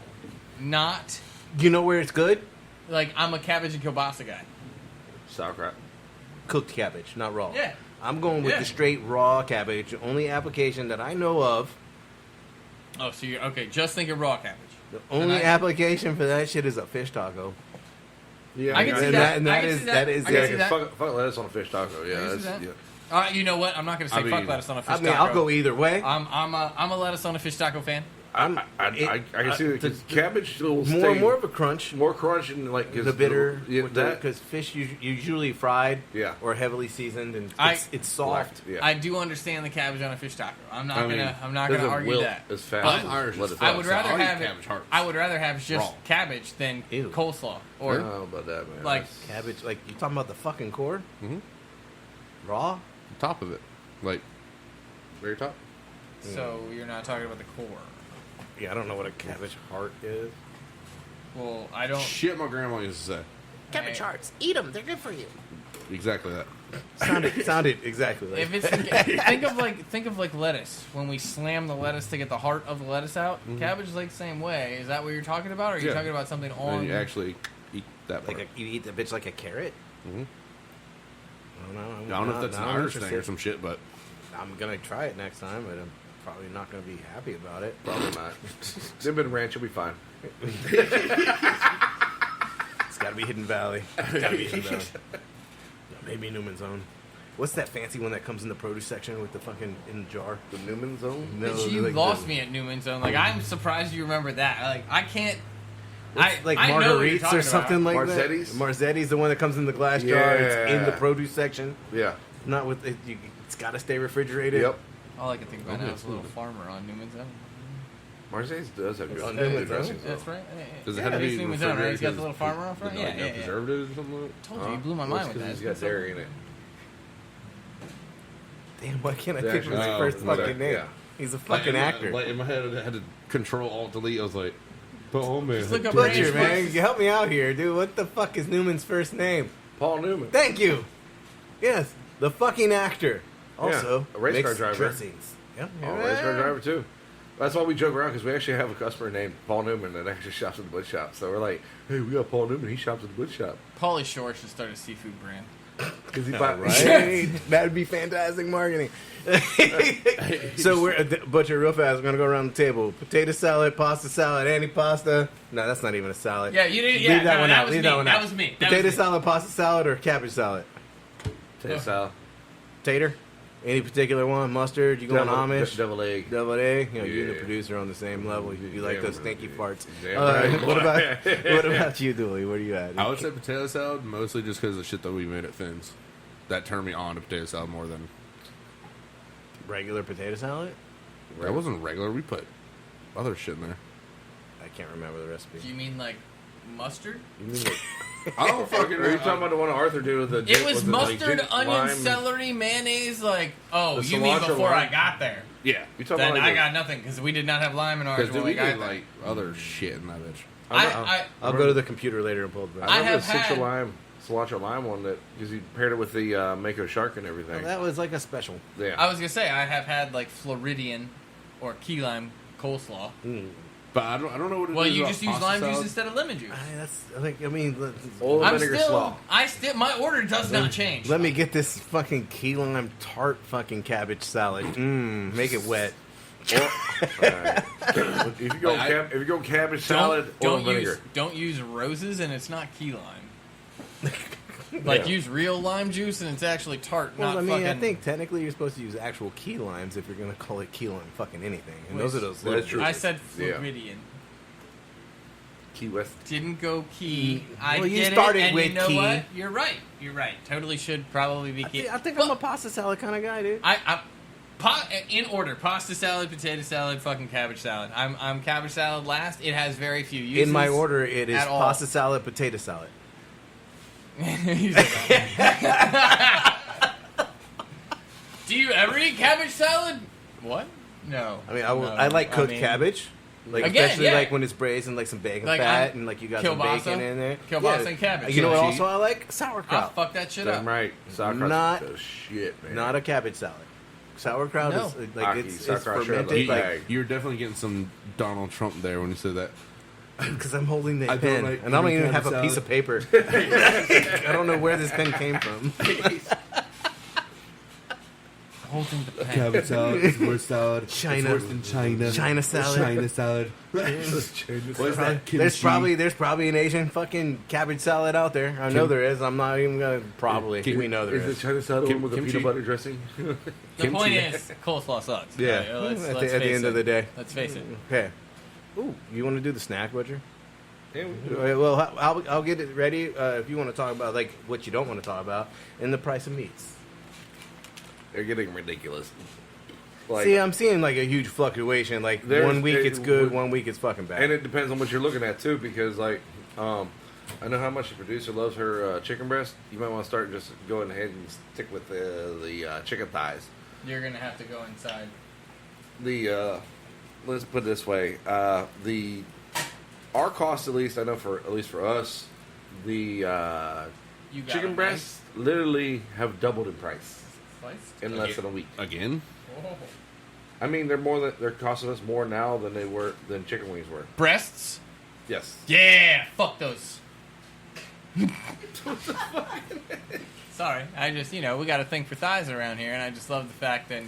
[SPEAKER 2] Not
[SPEAKER 1] you know where it's good?
[SPEAKER 2] like I'm a cabbage and kielbasa guy.
[SPEAKER 3] Sauerkraut.
[SPEAKER 1] Cooked cabbage, not raw.
[SPEAKER 2] Yeah.
[SPEAKER 1] I'm going with
[SPEAKER 2] Yeah.
[SPEAKER 1] the straight raw cabbage. The only application that I know of,
[SPEAKER 2] Oh, so you're okay. Just think of raw cabbage.
[SPEAKER 1] the only
[SPEAKER 2] I-
[SPEAKER 1] application for that shit is a fish taco.
[SPEAKER 3] Yeah,
[SPEAKER 2] I can see
[SPEAKER 1] and
[SPEAKER 2] that.
[SPEAKER 1] and
[SPEAKER 2] I
[SPEAKER 1] that
[SPEAKER 2] can
[SPEAKER 1] is
[SPEAKER 2] see
[SPEAKER 1] that is
[SPEAKER 2] I can
[SPEAKER 3] Yeah,
[SPEAKER 2] see
[SPEAKER 1] it.
[SPEAKER 2] that.
[SPEAKER 3] fuck lettuce on a fish taco. Yeah,
[SPEAKER 2] I can see
[SPEAKER 3] that's,
[SPEAKER 2] that.
[SPEAKER 3] yeah.
[SPEAKER 2] You know what? I'm not going to say
[SPEAKER 4] I
[SPEAKER 2] fuck
[SPEAKER 4] mean-
[SPEAKER 2] lettuce on a fish
[SPEAKER 1] I mean,
[SPEAKER 2] taco.
[SPEAKER 1] I'll go either way.
[SPEAKER 2] I'm a lettuce on a fish taco fan.
[SPEAKER 3] I can see it because cabbage will stay
[SPEAKER 1] more of a crunch.
[SPEAKER 3] more crunch and like 'cause
[SPEAKER 1] The bitter,
[SPEAKER 3] yeah,
[SPEAKER 1] because fish usually fried,
[SPEAKER 3] Yeah.
[SPEAKER 1] or heavily seasoned, and
[SPEAKER 2] I-
[SPEAKER 1] it's soft.
[SPEAKER 3] yeah.
[SPEAKER 2] I do understand the cabbage on a fish taco. I'm not
[SPEAKER 4] I mean,
[SPEAKER 2] gonna
[SPEAKER 3] doesn't
[SPEAKER 2] argue
[SPEAKER 3] wilt
[SPEAKER 2] that.
[SPEAKER 3] as fast
[SPEAKER 2] But
[SPEAKER 3] as
[SPEAKER 4] Irish
[SPEAKER 3] lettuce
[SPEAKER 4] as
[SPEAKER 3] does.
[SPEAKER 2] I would rather
[SPEAKER 4] I'll eat
[SPEAKER 2] have it.
[SPEAKER 4] cabbage hearts.
[SPEAKER 2] I would rather have just
[SPEAKER 4] Raw.
[SPEAKER 2] cabbage than
[SPEAKER 1] Ew.
[SPEAKER 2] coleslaw
[SPEAKER 3] I
[SPEAKER 2] or
[SPEAKER 3] don't know about that, man.
[SPEAKER 2] like
[SPEAKER 1] Cabbage, like you talking about the fucking core,
[SPEAKER 4] Mhm.
[SPEAKER 1] raw.
[SPEAKER 4] Top of it. Like, very top.
[SPEAKER 2] So you're not talking about the core.
[SPEAKER 1] Yeah, I don't know what a cabbage heart is.
[SPEAKER 2] Well, I don't.
[SPEAKER 4] Shit my grandma used to say.
[SPEAKER 2] Cabbage
[SPEAKER 1] hearts, eat them. They're good for you.
[SPEAKER 4] Exactly that.
[SPEAKER 1] Sounded exactly like.
[SPEAKER 2] If it's think of like lettuce. When we slam the lettuce to get the heart of the lettuce out, cabbage is like the same way. Is that what you're talking about, or are you
[SPEAKER 4] Yeah.
[SPEAKER 2] talking about something
[SPEAKER 4] And
[SPEAKER 2] on?
[SPEAKER 4] you actually eat that part.
[SPEAKER 1] like you eat the bitch like a carrot.
[SPEAKER 4] Mhm.
[SPEAKER 1] I don't know.
[SPEAKER 4] I don't know if that's an Irish thing or some shit, but
[SPEAKER 1] I'm gonna try it next time, but I'm probably not gonna be happy about it.
[SPEAKER 3] Probably not. Nibbin Ranch will be fine.
[SPEAKER 1] It's gotta be Hidden Valley. It's gotta be Hidden Valley. Maybe Newman's Own. What's that fancy one that comes in the produce section with the fucking in the jar?
[SPEAKER 3] The Newman Zone?
[SPEAKER 1] No,
[SPEAKER 2] Bitch, you
[SPEAKER 1] like
[SPEAKER 2] lost
[SPEAKER 1] the-
[SPEAKER 2] me at Newman's Zone. Like I'm surprised you remember that. Like I can't.
[SPEAKER 1] It's like
[SPEAKER 2] I know what you're
[SPEAKER 1] Marguerites
[SPEAKER 2] talking
[SPEAKER 1] or something
[SPEAKER 2] about.
[SPEAKER 1] like
[SPEAKER 3] Marzetti's?
[SPEAKER 1] that. Marzetti's, the one that comes in the glass jar. It's in the
[SPEAKER 3] Yeah.
[SPEAKER 1] produce section.
[SPEAKER 3] Yeah.
[SPEAKER 1] Not with it. It's got to stay refrigerated.
[SPEAKER 3] Yep.
[SPEAKER 2] All I can think about now is a little farmer on Newman's Zone.
[SPEAKER 3] Marzetti's does have good,
[SPEAKER 1] on
[SPEAKER 3] good
[SPEAKER 1] Newman's
[SPEAKER 3] dressings.
[SPEAKER 2] That's
[SPEAKER 3] though.
[SPEAKER 2] right. Yeah,
[SPEAKER 4] does it
[SPEAKER 2] yeah,
[SPEAKER 4] have to
[SPEAKER 2] he's
[SPEAKER 4] be
[SPEAKER 2] Newman's Zone, right? He's got the little
[SPEAKER 4] refrigerated
[SPEAKER 2] farmer on front.
[SPEAKER 4] because,
[SPEAKER 2] Yeah,
[SPEAKER 4] like,
[SPEAKER 2] yeah, yeah.
[SPEAKER 4] preservatives or something like that?
[SPEAKER 2] Told you, you blew my mind with that.
[SPEAKER 3] He's got dairy in it.
[SPEAKER 1] Damn, why can't I
[SPEAKER 3] Yeah,
[SPEAKER 1] think of his
[SPEAKER 4] actually,
[SPEAKER 1] first
[SPEAKER 3] oh,
[SPEAKER 1] fucking name?
[SPEAKER 3] yeah.
[SPEAKER 1] He's a
[SPEAKER 4] Like,
[SPEAKER 1] fucking
[SPEAKER 4] in my-
[SPEAKER 1] actor.
[SPEAKER 4] Like in my head, I had to control alt delete. I was like, oh man.
[SPEAKER 2] Just look up
[SPEAKER 1] Butcher,
[SPEAKER 2] Ranch
[SPEAKER 1] man.
[SPEAKER 2] Butcher.
[SPEAKER 1] You help me out here, dude. What the fuck is Newman's first name?
[SPEAKER 3] Paul Newman.
[SPEAKER 1] Thank you. Yes, the fucking actor. Also,
[SPEAKER 3] a race car
[SPEAKER 1] makes
[SPEAKER 3] driver.
[SPEAKER 1] dressings. Yep.
[SPEAKER 3] Oh, race car driver too. That's why we joke around because we actually have a customer named Paul Newman that actually shops at the wood shop. So we're like, hey, we got Paul Newman. He shops at the wood shop.
[SPEAKER 2] Pauly Shore should start a seafood brand.
[SPEAKER 3] Because he
[SPEAKER 1] All
[SPEAKER 3] buy,
[SPEAKER 1] right. That'd be fantastic marketing. So we're Butcher, real fast. We're gonna go around the table. Potato salad, pasta salad, antipasta. No, that's not even a salad.
[SPEAKER 2] Yeah, you didn't.
[SPEAKER 1] Leave
[SPEAKER 2] Yeah,
[SPEAKER 1] that
[SPEAKER 2] no,
[SPEAKER 1] one
[SPEAKER 2] that
[SPEAKER 1] out.
[SPEAKER 2] was
[SPEAKER 1] Leave
[SPEAKER 2] me.
[SPEAKER 1] that one
[SPEAKER 2] That
[SPEAKER 1] out.
[SPEAKER 2] was me. That
[SPEAKER 1] Potato
[SPEAKER 2] was me.
[SPEAKER 1] salad, pasta salad, or cabbage salad?
[SPEAKER 3] Potato salad.
[SPEAKER 1] Tater? Any particular one? Mustard? You going Amish?
[SPEAKER 3] Deviled egg.
[SPEAKER 1] Deviled egg? You know, you and the
[SPEAKER 3] Yeah.
[SPEAKER 1] producer on the same level. You like
[SPEAKER 3] Damn
[SPEAKER 1] those
[SPEAKER 3] right,
[SPEAKER 1] stinky
[SPEAKER 3] dude.
[SPEAKER 1] farts.
[SPEAKER 3] Damn right.
[SPEAKER 1] What about you, Dooley? Where are you at?
[SPEAKER 4] I would say potato salad, mostly just because of the shit that we made at Finn's. That turned me on to potato salad more than...
[SPEAKER 1] Regular potato salad?
[SPEAKER 4] That wasn't regular. We put other shit in there.
[SPEAKER 1] I can't remember the recipe.
[SPEAKER 2] Do you mean like mustard?
[SPEAKER 3] You mean like,
[SPEAKER 4] I don't fucking
[SPEAKER 3] are you talking about the one Arthur did with the?
[SPEAKER 2] It was
[SPEAKER 3] with the,
[SPEAKER 2] mustard,
[SPEAKER 3] like,
[SPEAKER 2] onion,
[SPEAKER 3] lime?
[SPEAKER 2] celery, mayonnaise. Like, oh,
[SPEAKER 3] The
[SPEAKER 2] you mean
[SPEAKER 3] cilantro
[SPEAKER 2] before I
[SPEAKER 3] lime?
[SPEAKER 2] got there?
[SPEAKER 4] Yeah.
[SPEAKER 3] You talking
[SPEAKER 2] Then
[SPEAKER 3] about
[SPEAKER 2] I
[SPEAKER 3] like
[SPEAKER 2] got nothing because we did not have lime in ours
[SPEAKER 4] Because
[SPEAKER 2] when
[SPEAKER 4] we
[SPEAKER 2] we got
[SPEAKER 4] did
[SPEAKER 2] there.
[SPEAKER 4] like other shit in that bitch.
[SPEAKER 1] I'll go to the computer later and pull it back.
[SPEAKER 3] I
[SPEAKER 2] I
[SPEAKER 3] remember
[SPEAKER 2] have
[SPEAKER 3] the
[SPEAKER 2] had-
[SPEAKER 3] cilantro lime one that because he paired it with the Mako shark and everything.
[SPEAKER 1] That was like a special.
[SPEAKER 3] Yeah,
[SPEAKER 2] I was gonna say I have had like Floridian or key lime coleslaw.
[SPEAKER 4] But I don't know what it is.
[SPEAKER 2] Well, you
[SPEAKER 4] about
[SPEAKER 2] just use
[SPEAKER 4] pasta
[SPEAKER 2] lime juice
[SPEAKER 4] salad.
[SPEAKER 2] instead of lemon juice.
[SPEAKER 3] oil
[SPEAKER 2] I'm
[SPEAKER 3] vinegar
[SPEAKER 2] still,
[SPEAKER 3] slaw.
[SPEAKER 2] my order does not change.
[SPEAKER 1] Let me get this fucking key lime tart fucking cabbage salad. Make it wet.
[SPEAKER 3] If you go
[SPEAKER 4] Like,
[SPEAKER 3] if you go cabbage salad, oil vinegar.
[SPEAKER 2] Don't use roses and it's not key lime. Like
[SPEAKER 3] Yeah.
[SPEAKER 2] use real lime juice and it's actually tart.
[SPEAKER 1] Well,
[SPEAKER 2] not
[SPEAKER 1] I mean,
[SPEAKER 2] fucking,
[SPEAKER 1] I think technically you're supposed to use actual key limes if you're going to call it key lime fucking anything. And
[SPEAKER 2] Wait,
[SPEAKER 1] those are those
[SPEAKER 3] that's
[SPEAKER 1] little
[SPEAKER 3] true.
[SPEAKER 2] I said
[SPEAKER 3] Yeah.
[SPEAKER 2] Floridian.
[SPEAKER 3] Key West.
[SPEAKER 2] Didn't go key. I
[SPEAKER 1] Well, you
[SPEAKER 2] get
[SPEAKER 1] started
[SPEAKER 2] it, and
[SPEAKER 1] with
[SPEAKER 2] you know
[SPEAKER 1] key.
[SPEAKER 2] what? You're right. You're right. Totally should probably be key.
[SPEAKER 1] I think
[SPEAKER 2] Well,
[SPEAKER 1] I'm a pasta salad kind of guy, dude.
[SPEAKER 2] in order: pasta salad, potato salad, fucking cabbage salad. I'm cabbage salad last. It has very few uses.
[SPEAKER 1] In my order, it is
[SPEAKER 2] at all.
[SPEAKER 1] pasta salad, potato salad.
[SPEAKER 2] You said that. Do you ever eat cabbage salad? What? No.
[SPEAKER 1] I mean,
[SPEAKER 2] No.
[SPEAKER 1] I like cooked
[SPEAKER 2] mean,
[SPEAKER 1] cabbage. Like
[SPEAKER 2] Again,
[SPEAKER 1] especially
[SPEAKER 2] yeah.
[SPEAKER 1] like when it's braised and like some bacon
[SPEAKER 2] Like,
[SPEAKER 1] fat
[SPEAKER 2] I'm-
[SPEAKER 1] and like you got
[SPEAKER 2] kielbasa.
[SPEAKER 1] some bacon in there.
[SPEAKER 2] Kielbasa and cabbage.
[SPEAKER 1] You know what?
[SPEAKER 2] Kimchi.
[SPEAKER 1] Also, I like
[SPEAKER 2] I'll
[SPEAKER 1] sauerkraut.
[SPEAKER 2] fuck that shit
[SPEAKER 3] Damn
[SPEAKER 2] up.
[SPEAKER 3] right. Sauerkraut's
[SPEAKER 1] Not-
[SPEAKER 3] the shit, man.
[SPEAKER 1] Not a cabbage salad. Sauerkraut
[SPEAKER 2] No.
[SPEAKER 1] is like
[SPEAKER 3] Aki,
[SPEAKER 1] it's
[SPEAKER 3] sauerkraut shit up
[SPEAKER 1] fermented.
[SPEAKER 3] the
[SPEAKER 1] Like
[SPEAKER 3] bag.
[SPEAKER 4] You're definitely getting some Donald Trump there when you said that.
[SPEAKER 1] because I'm holding the
[SPEAKER 4] I don't
[SPEAKER 1] pen
[SPEAKER 4] like
[SPEAKER 1] and I don't
[SPEAKER 4] eating
[SPEAKER 1] even have
[SPEAKER 4] cabbage
[SPEAKER 1] a piece
[SPEAKER 4] salad.
[SPEAKER 1] of paper. I don't know where this pen came from.
[SPEAKER 2] Holding the pen.
[SPEAKER 4] Cabbage salad is worse salad.
[SPEAKER 1] China.
[SPEAKER 4] It's worse than China.
[SPEAKER 1] China salad.
[SPEAKER 4] China salad. What is that?
[SPEAKER 1] There's
[SPEAKER 4] Kimchi?
[SPEAKER 1] probably an Asian fucking cabbage salad out there. I know there is. I'm not even gonna probably.
[SPEAKER 4] Kim-
[SPEAKER 1] We know there
[SPEAKER 3] Is the
[SPEAKER 1] is.
[SPEAKER 3] China salad
[SPEAKER 4] Kim-
[SPEAKER 3] one with the
[SPEAKER 4] kimchi?
[SPEAKER 3] peanut butter dressing?
[SPEAKER 2] The point is, coleslaw sucks.
[SPEAKER 1] Yeah.
[SPEAKER 2] Right, let's
[SPEAKER 1] At the
[SPEAKER 2] face
[SPEAKER 1] end
[SPEAKER 2] it.
[SPEAKER 1] of the day.
[SPEAKER 2] Let's face it.
[SPEAKER 1] Okay. Ooh, you want to do the snack, Butcher?
[SPEAKER 3] Yeah,
[SPEAKER 1] Okay, well, I'll get it ready if you want to talk about like what you don't want to talk about and the price of meats.
[SPEAKER 3] they're getting ridiculous. Like,
[SPEAKER 1] See, I'm seeing like a huge fluctuation. Like
[SPEAKER 3] There's-
[SPEAKER 1] 1 week
[SPEAKER 3] it-
[SPEAKER 1] it's good, 1 week it's fucking bad.
[SPEAKER 3] and it depends on what you're looking at too, because like, I know how much the producer loves her chicken breast. You might want to start just going ahead and stick with the chicken thighs.
[SPEAKER 2] You're gonna have to go inside.
[SPEAKER 3] The let's put it this way, our cost at least I know at least for us, the
[SPEAKER 2] You got
[SPEAKER 3] chicken
[SPEAKER 2] a
[SPEAKER 3] breasts literally have doubled in price
[SPEAKER 2] nice slice?
[SPEAKER 3] in less than a week.
[SPEAKER 4] Again?
[SPEAKER 2] Whoa.
[SPEAKER 3] I mean, they're costing us more now than they were than chicken wings were.
[SPEAKER 2] Breasts?
[SPEAKER 3] Yes.
[SPEAKER 2] Yeah, fuck those. Sorry, I just we got a thing for thighs around here, and I just love the fact that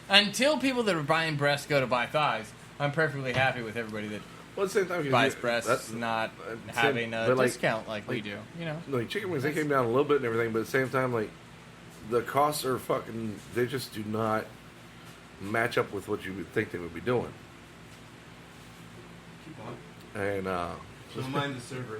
[SPEAKER 2] until people that are buying breasts go to buy thighs, I'm perfectly happy with everybody that
[SPEAKER 3] Well, at the same time,
[SPEAKER 2] buys breasts not having a
[SPEAKER 3] but, like-
[SPEAKER 2] discount like we do.
[SPEAKER 3] like chicken wings, they came down a little bit and everything, but at the same time, like the costs are fucking. They just do not match up with what you would think they would be doing.
[SPEAKER 1] Keep on.
[SPEAKER 3] And
[SPEAKER 1] Don't mind the server.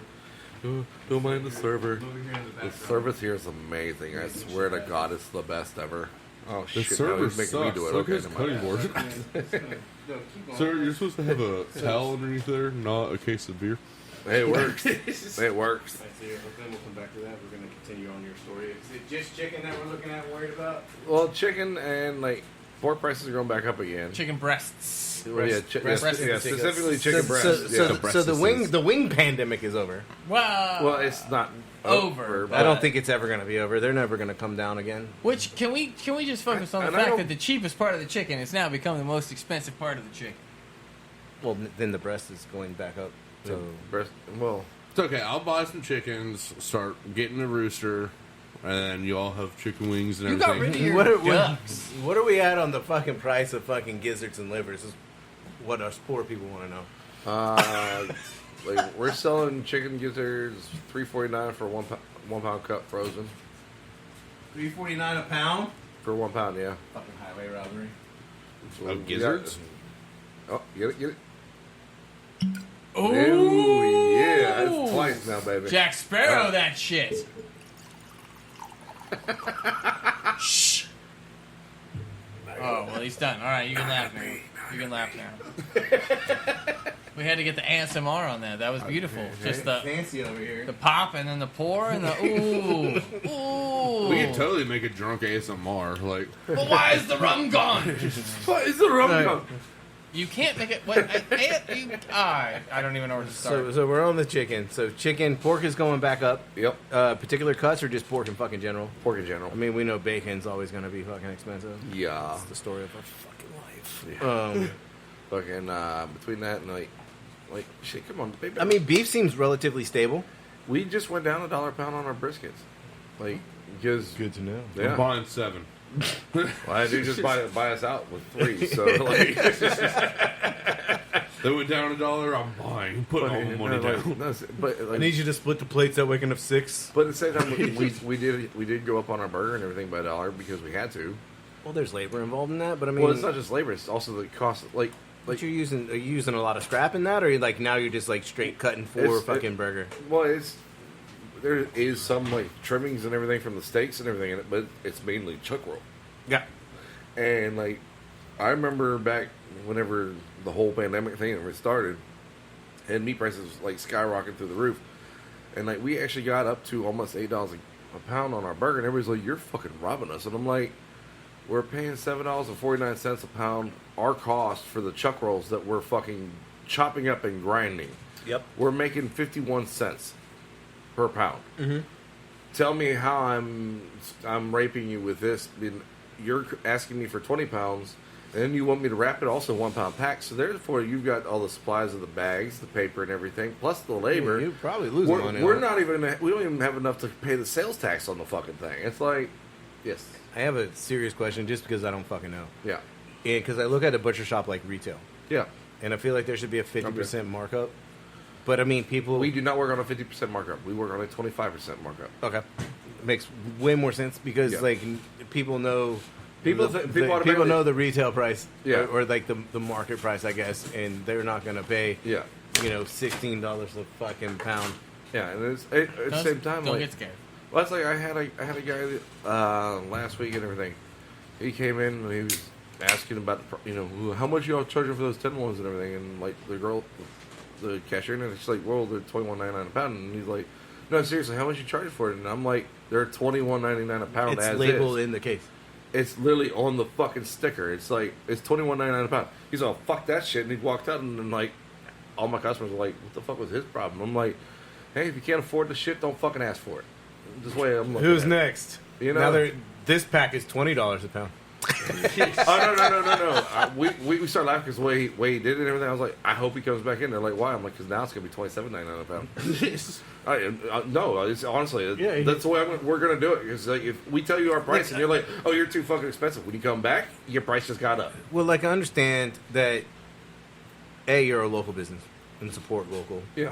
[SPEAKER 3] don't mind the server.
[SPEAKER 1] Over here in the
[SPEAKER 3] The
[SPEAKER 1] background.
[SPEAKER 3] service here is amazing. I swear to God, it's the best ever. Oh
[SPEAKER 4] The
[SPEAKER 3] shit! Now
[SPEAKER 4] server
[SPEAKER 3] he's making me
[SPEAKER 4] sucks.
[SPEAKER 3] do it.
[SPEAKER 4] So
[SPEAKER 3] Okay,
[SPEAKER 4] his
[SPEAKER 3] never
[SPEAKER 4] cutting
[SPEAKER 3] mind.
[SPEAKER 4] board.
[SPEAKER 1] No, keep going.
[SPEAKER 4] Sir, you're supposed to have a towel underneath there, not a case of beer.
[SPEAKER 3] Hey, it works. It works.
[SPEAKER 1] I see. Then we'll come back to that. We're going to continue on your story. Is it just chicken that we're looking at and worried about?
[SPEAKER 3] Well, chicken and like pork prices are going back up again.
[SPEAKER 2] Chicken breasts.
[SPEAKER 3] Well, yeah,
[SPEAKER 1] Breast
[SPEAKER 3] yeah, specifically chicken
[SPEAKER 1] so,
[SPEAKER 3] breast.
[SPEAKER 1] So,
[SPEAKER 3] yeah.
[SPEAKER 1] so the wing pandemic is over.
[SPEAKER 2] Wow.
[SPEAKER 3] Well, it's not
[SPEAKER 2] Over,
[SPEAKER 3] but
[SPEAKER 1] I don't think it's ever going to be over. They're never going to come down again.
[SPEAKER 2] Which can we just focus on the
[SPEAKER 3] And I
[SPEAKER 2] fact
[SPEAKER 3] don't-
[SPEAKER 2] that the cheapest part of the chicken has now become the most expensive part of the chicken.
[SPEAKER 1] Well, then the breast is going back up. So
[SPEAKER 3] breast. Well,
[SPEAKER 4] It's okay. I'll buy some chickens, start getting a rooster, and then you all have chicken wings and
[SPEAKER 2] You
[SPEAKER 4] everything.
[SPEAKER 2] got rid of your
[SPEAKER 1] What are,
[SPEAKER 2] ducks.
[SPEAKER 1] what are we at on the fucking price of fucking gizzards and livers? Is what us poor people want to know.
[SPEAKER 3] Like we're selling chicken gizzards $3.49 for 1 pound cut frozen.
[SPEAKER 1] $3.49 a pound.
[SPEAKER 3] For 1 pound, yeah.
[SPEAKER 1] Fucking highway robbery.
[SPEAKER 3] So
[SPEAKER 4] Of
[SPEAKER 3] we
[SPEAKER 4] gizzards?
[SPEAKER 3] got- oh, get it.
[SPEAKER 2] Ooh,
[SPEAKER 3] Ooh, yeah, that's twice now, baby.
[SPEAKER 2] Jack Sparrow, that shit. Shh. Oh, well, he's done. All right, you can laugh now. You can laugh now. We had to get the ASMR on that. That was beautiful. Just the
[SPEAKER 1] fancy over here.
[SPEAKER 2] pop and then the pour and the ooh. Ooh.
[SPEAKER 4] We could totally make a drunk ASMR. Like,
[SPEAKER 2] But why is the rum gone?
[SPEAKER 3] What is the rum
[SPEAKER 1] Right.
[SPEAKER 3] gun?
[SPEAKER 2] You can't make it. What? I don't even know where to start.
[SPEAKER 1] So we're on the chicken. So pork is going back up.
[SPEAKER 3] Yep,
[SPEAKER 1] Particular cuts or just pork in fucking general?
[SPEAKER 3] pork in general.
[SPEAKER 1] I mean, we know bacon's always going to be fucking expensive.
[SPEAKER 3] Yeah,
[SPEAKER 1] It's the story of our fucking life.
[SPEAKER 3] Yeah. Fucking between that and like shit. Come on, baby.
[SPEAKER 1] I mean, beef seems relatively stable.
[SPEAKER 3] we just went down $1 a pound on our briskets, like because
[SPEAKER 1] to know.
[SPEAKER 4] I'm
[SPEAKER 3] yeah.
[SPEAKER 4] buying 7.
[SPEAKER 3] Well, I do just buy us out with 3. So like,
[SPEAKER 4] They went down $1. I'm buying. Putting all the money down.
[SPEAKER 3] But
[SPEAKER 1] I
[SPEAKER 3] like,
[SPEAKER 1] need you to split the plates that way can have 6.
[SPEAKER 3] but at the same time, we did go up on our burger and everything by $1 because we had to.
[SPEAKER 1] Well, there's labor involved in that, but I mean,
[SPEAKER 3] Well, it's not just labor; it's also the cost. Like
[SPEAKER 1] but are you using a lot of scrap in that, or now you're just like straight cutting for
[SPEAKER 3] It's-
[SPEAKER 1] fucking burger?
[SPEAKER 3] well, there is some like trimmings and everything from the steaks and everything in it, but it's mainly chuck roll.
[SPEAKER 1] Yeah.
[SPEAKER 3] And like, I remember back whenever the whole pandemic thing started, and meat prices like skyrocketed through the roof, and like we actually got up to almost $8 a pound on our burger, and everybody's like, "You're fucking robbing us," and I'm like, "We're paying $7.49 a pound our cost for the chuck rolls that we're fucking chopping up and grinding.
[SPEAKER 1] Yep.
[SPEAKER 3] We're making 51 cents per pound.
[SPEAKER 1] Mm-hmm.
[SPEAKER 3] Tell me how I'm raping you with this. You're asking me for 20 pounds, and then you want me to wrap it also 1 pound pack. So therefore, you've got all the supplies of the bags, the paper, and everything, plus the labor.
[SPEAKER 1] You're probably losing money.
[SPEAKER 3] We're
[SPEAKER 1] on it.
[SPEAKER 3] not even. We don't even have enough to pay the sales tax on the fucking thing. It's like, yes,
[SPEAKER 1] I have a serious question, just because I don't fucking know.
[SPEAKER 3] yeah,
[SPEAKER 1] And because I look at a butcher shop like retail,
[SPEAKER 3] yeah.
[SPEAKER 1] and I feel like there should be a 50% markup. But I mean, people.
[SPEAKER 3] We do not work on a 50% markup. We work on a 25% markup.
[SPEAKER 1] Okay. Makes way more sense because
[SPEAKER 3] Yeah.
[SPEAKER 1] like people know.
[SPEAKER 3] People automatically-
[SPEAKER 1] know the retail price,
[SPEAKER 3] Yeah.
[SPEAKER 1] or like the market price, I guess, and they're not gonna pay,
[SPEAKER 3] Yeah,
[SPEAKER 1] $16 a fucking pound.
[SPEAKER 3] yeah. And at the same time,
[SPEAKER 2] don't
[SPEAKER 3] like,
[SPEAKER 2] get scared.
[SPEAKER 3] well, it's like I had a guy that, last week and everything. He came in and he was asking about how much y'all charging for those 10 ones and everything, and like the cashier, and she's like, well, they're $21.99 a pound, and he's like, no, seriously, how much you charging for it? And I'm like, they're $21.99 a pound.
[SPEAKER 1] It's
[SPEAKER 3] as
[SPEAKER 1] labeled
[SPEAKER 3] is.
[SPEAKER 1] in the case.
[SPEAKER 3] It's literally on the fucking sticker. It's like, it's $21.99 a pound. He's all, fuck that shit. And he walked out, and then, like, all my customers were like, what the fuck was his problem? I'm like, hey, if you can't afford the shit, don't fucking ask for it. This way I'm looking
[SPEAKER 1] Who's
[SPEAKER 3] at it.
[SPEAKER 1] next?
[SPEAKER 3] You know?
[SPEAKER 1] Now this pack is $20 a pound.
[SPEAKER 3] Oh, no. We started laughing because the way he did it and everything. I was like, I hope he comes back in. They're like, why? I'm like, because now it's going to be $27.99 a pound. No, it's honestly,
[SPEAKER 1] Yeah,
[SPEAKER 3] that's the way we're going to do it. Because like, if we tell you our price and you're like, oh, you're too fucking expensive. When you come back, your price just got up.
[SPEAKER 1] Well, like I understand that you're a local business and support local.
[SPEAKER 3] Yeah.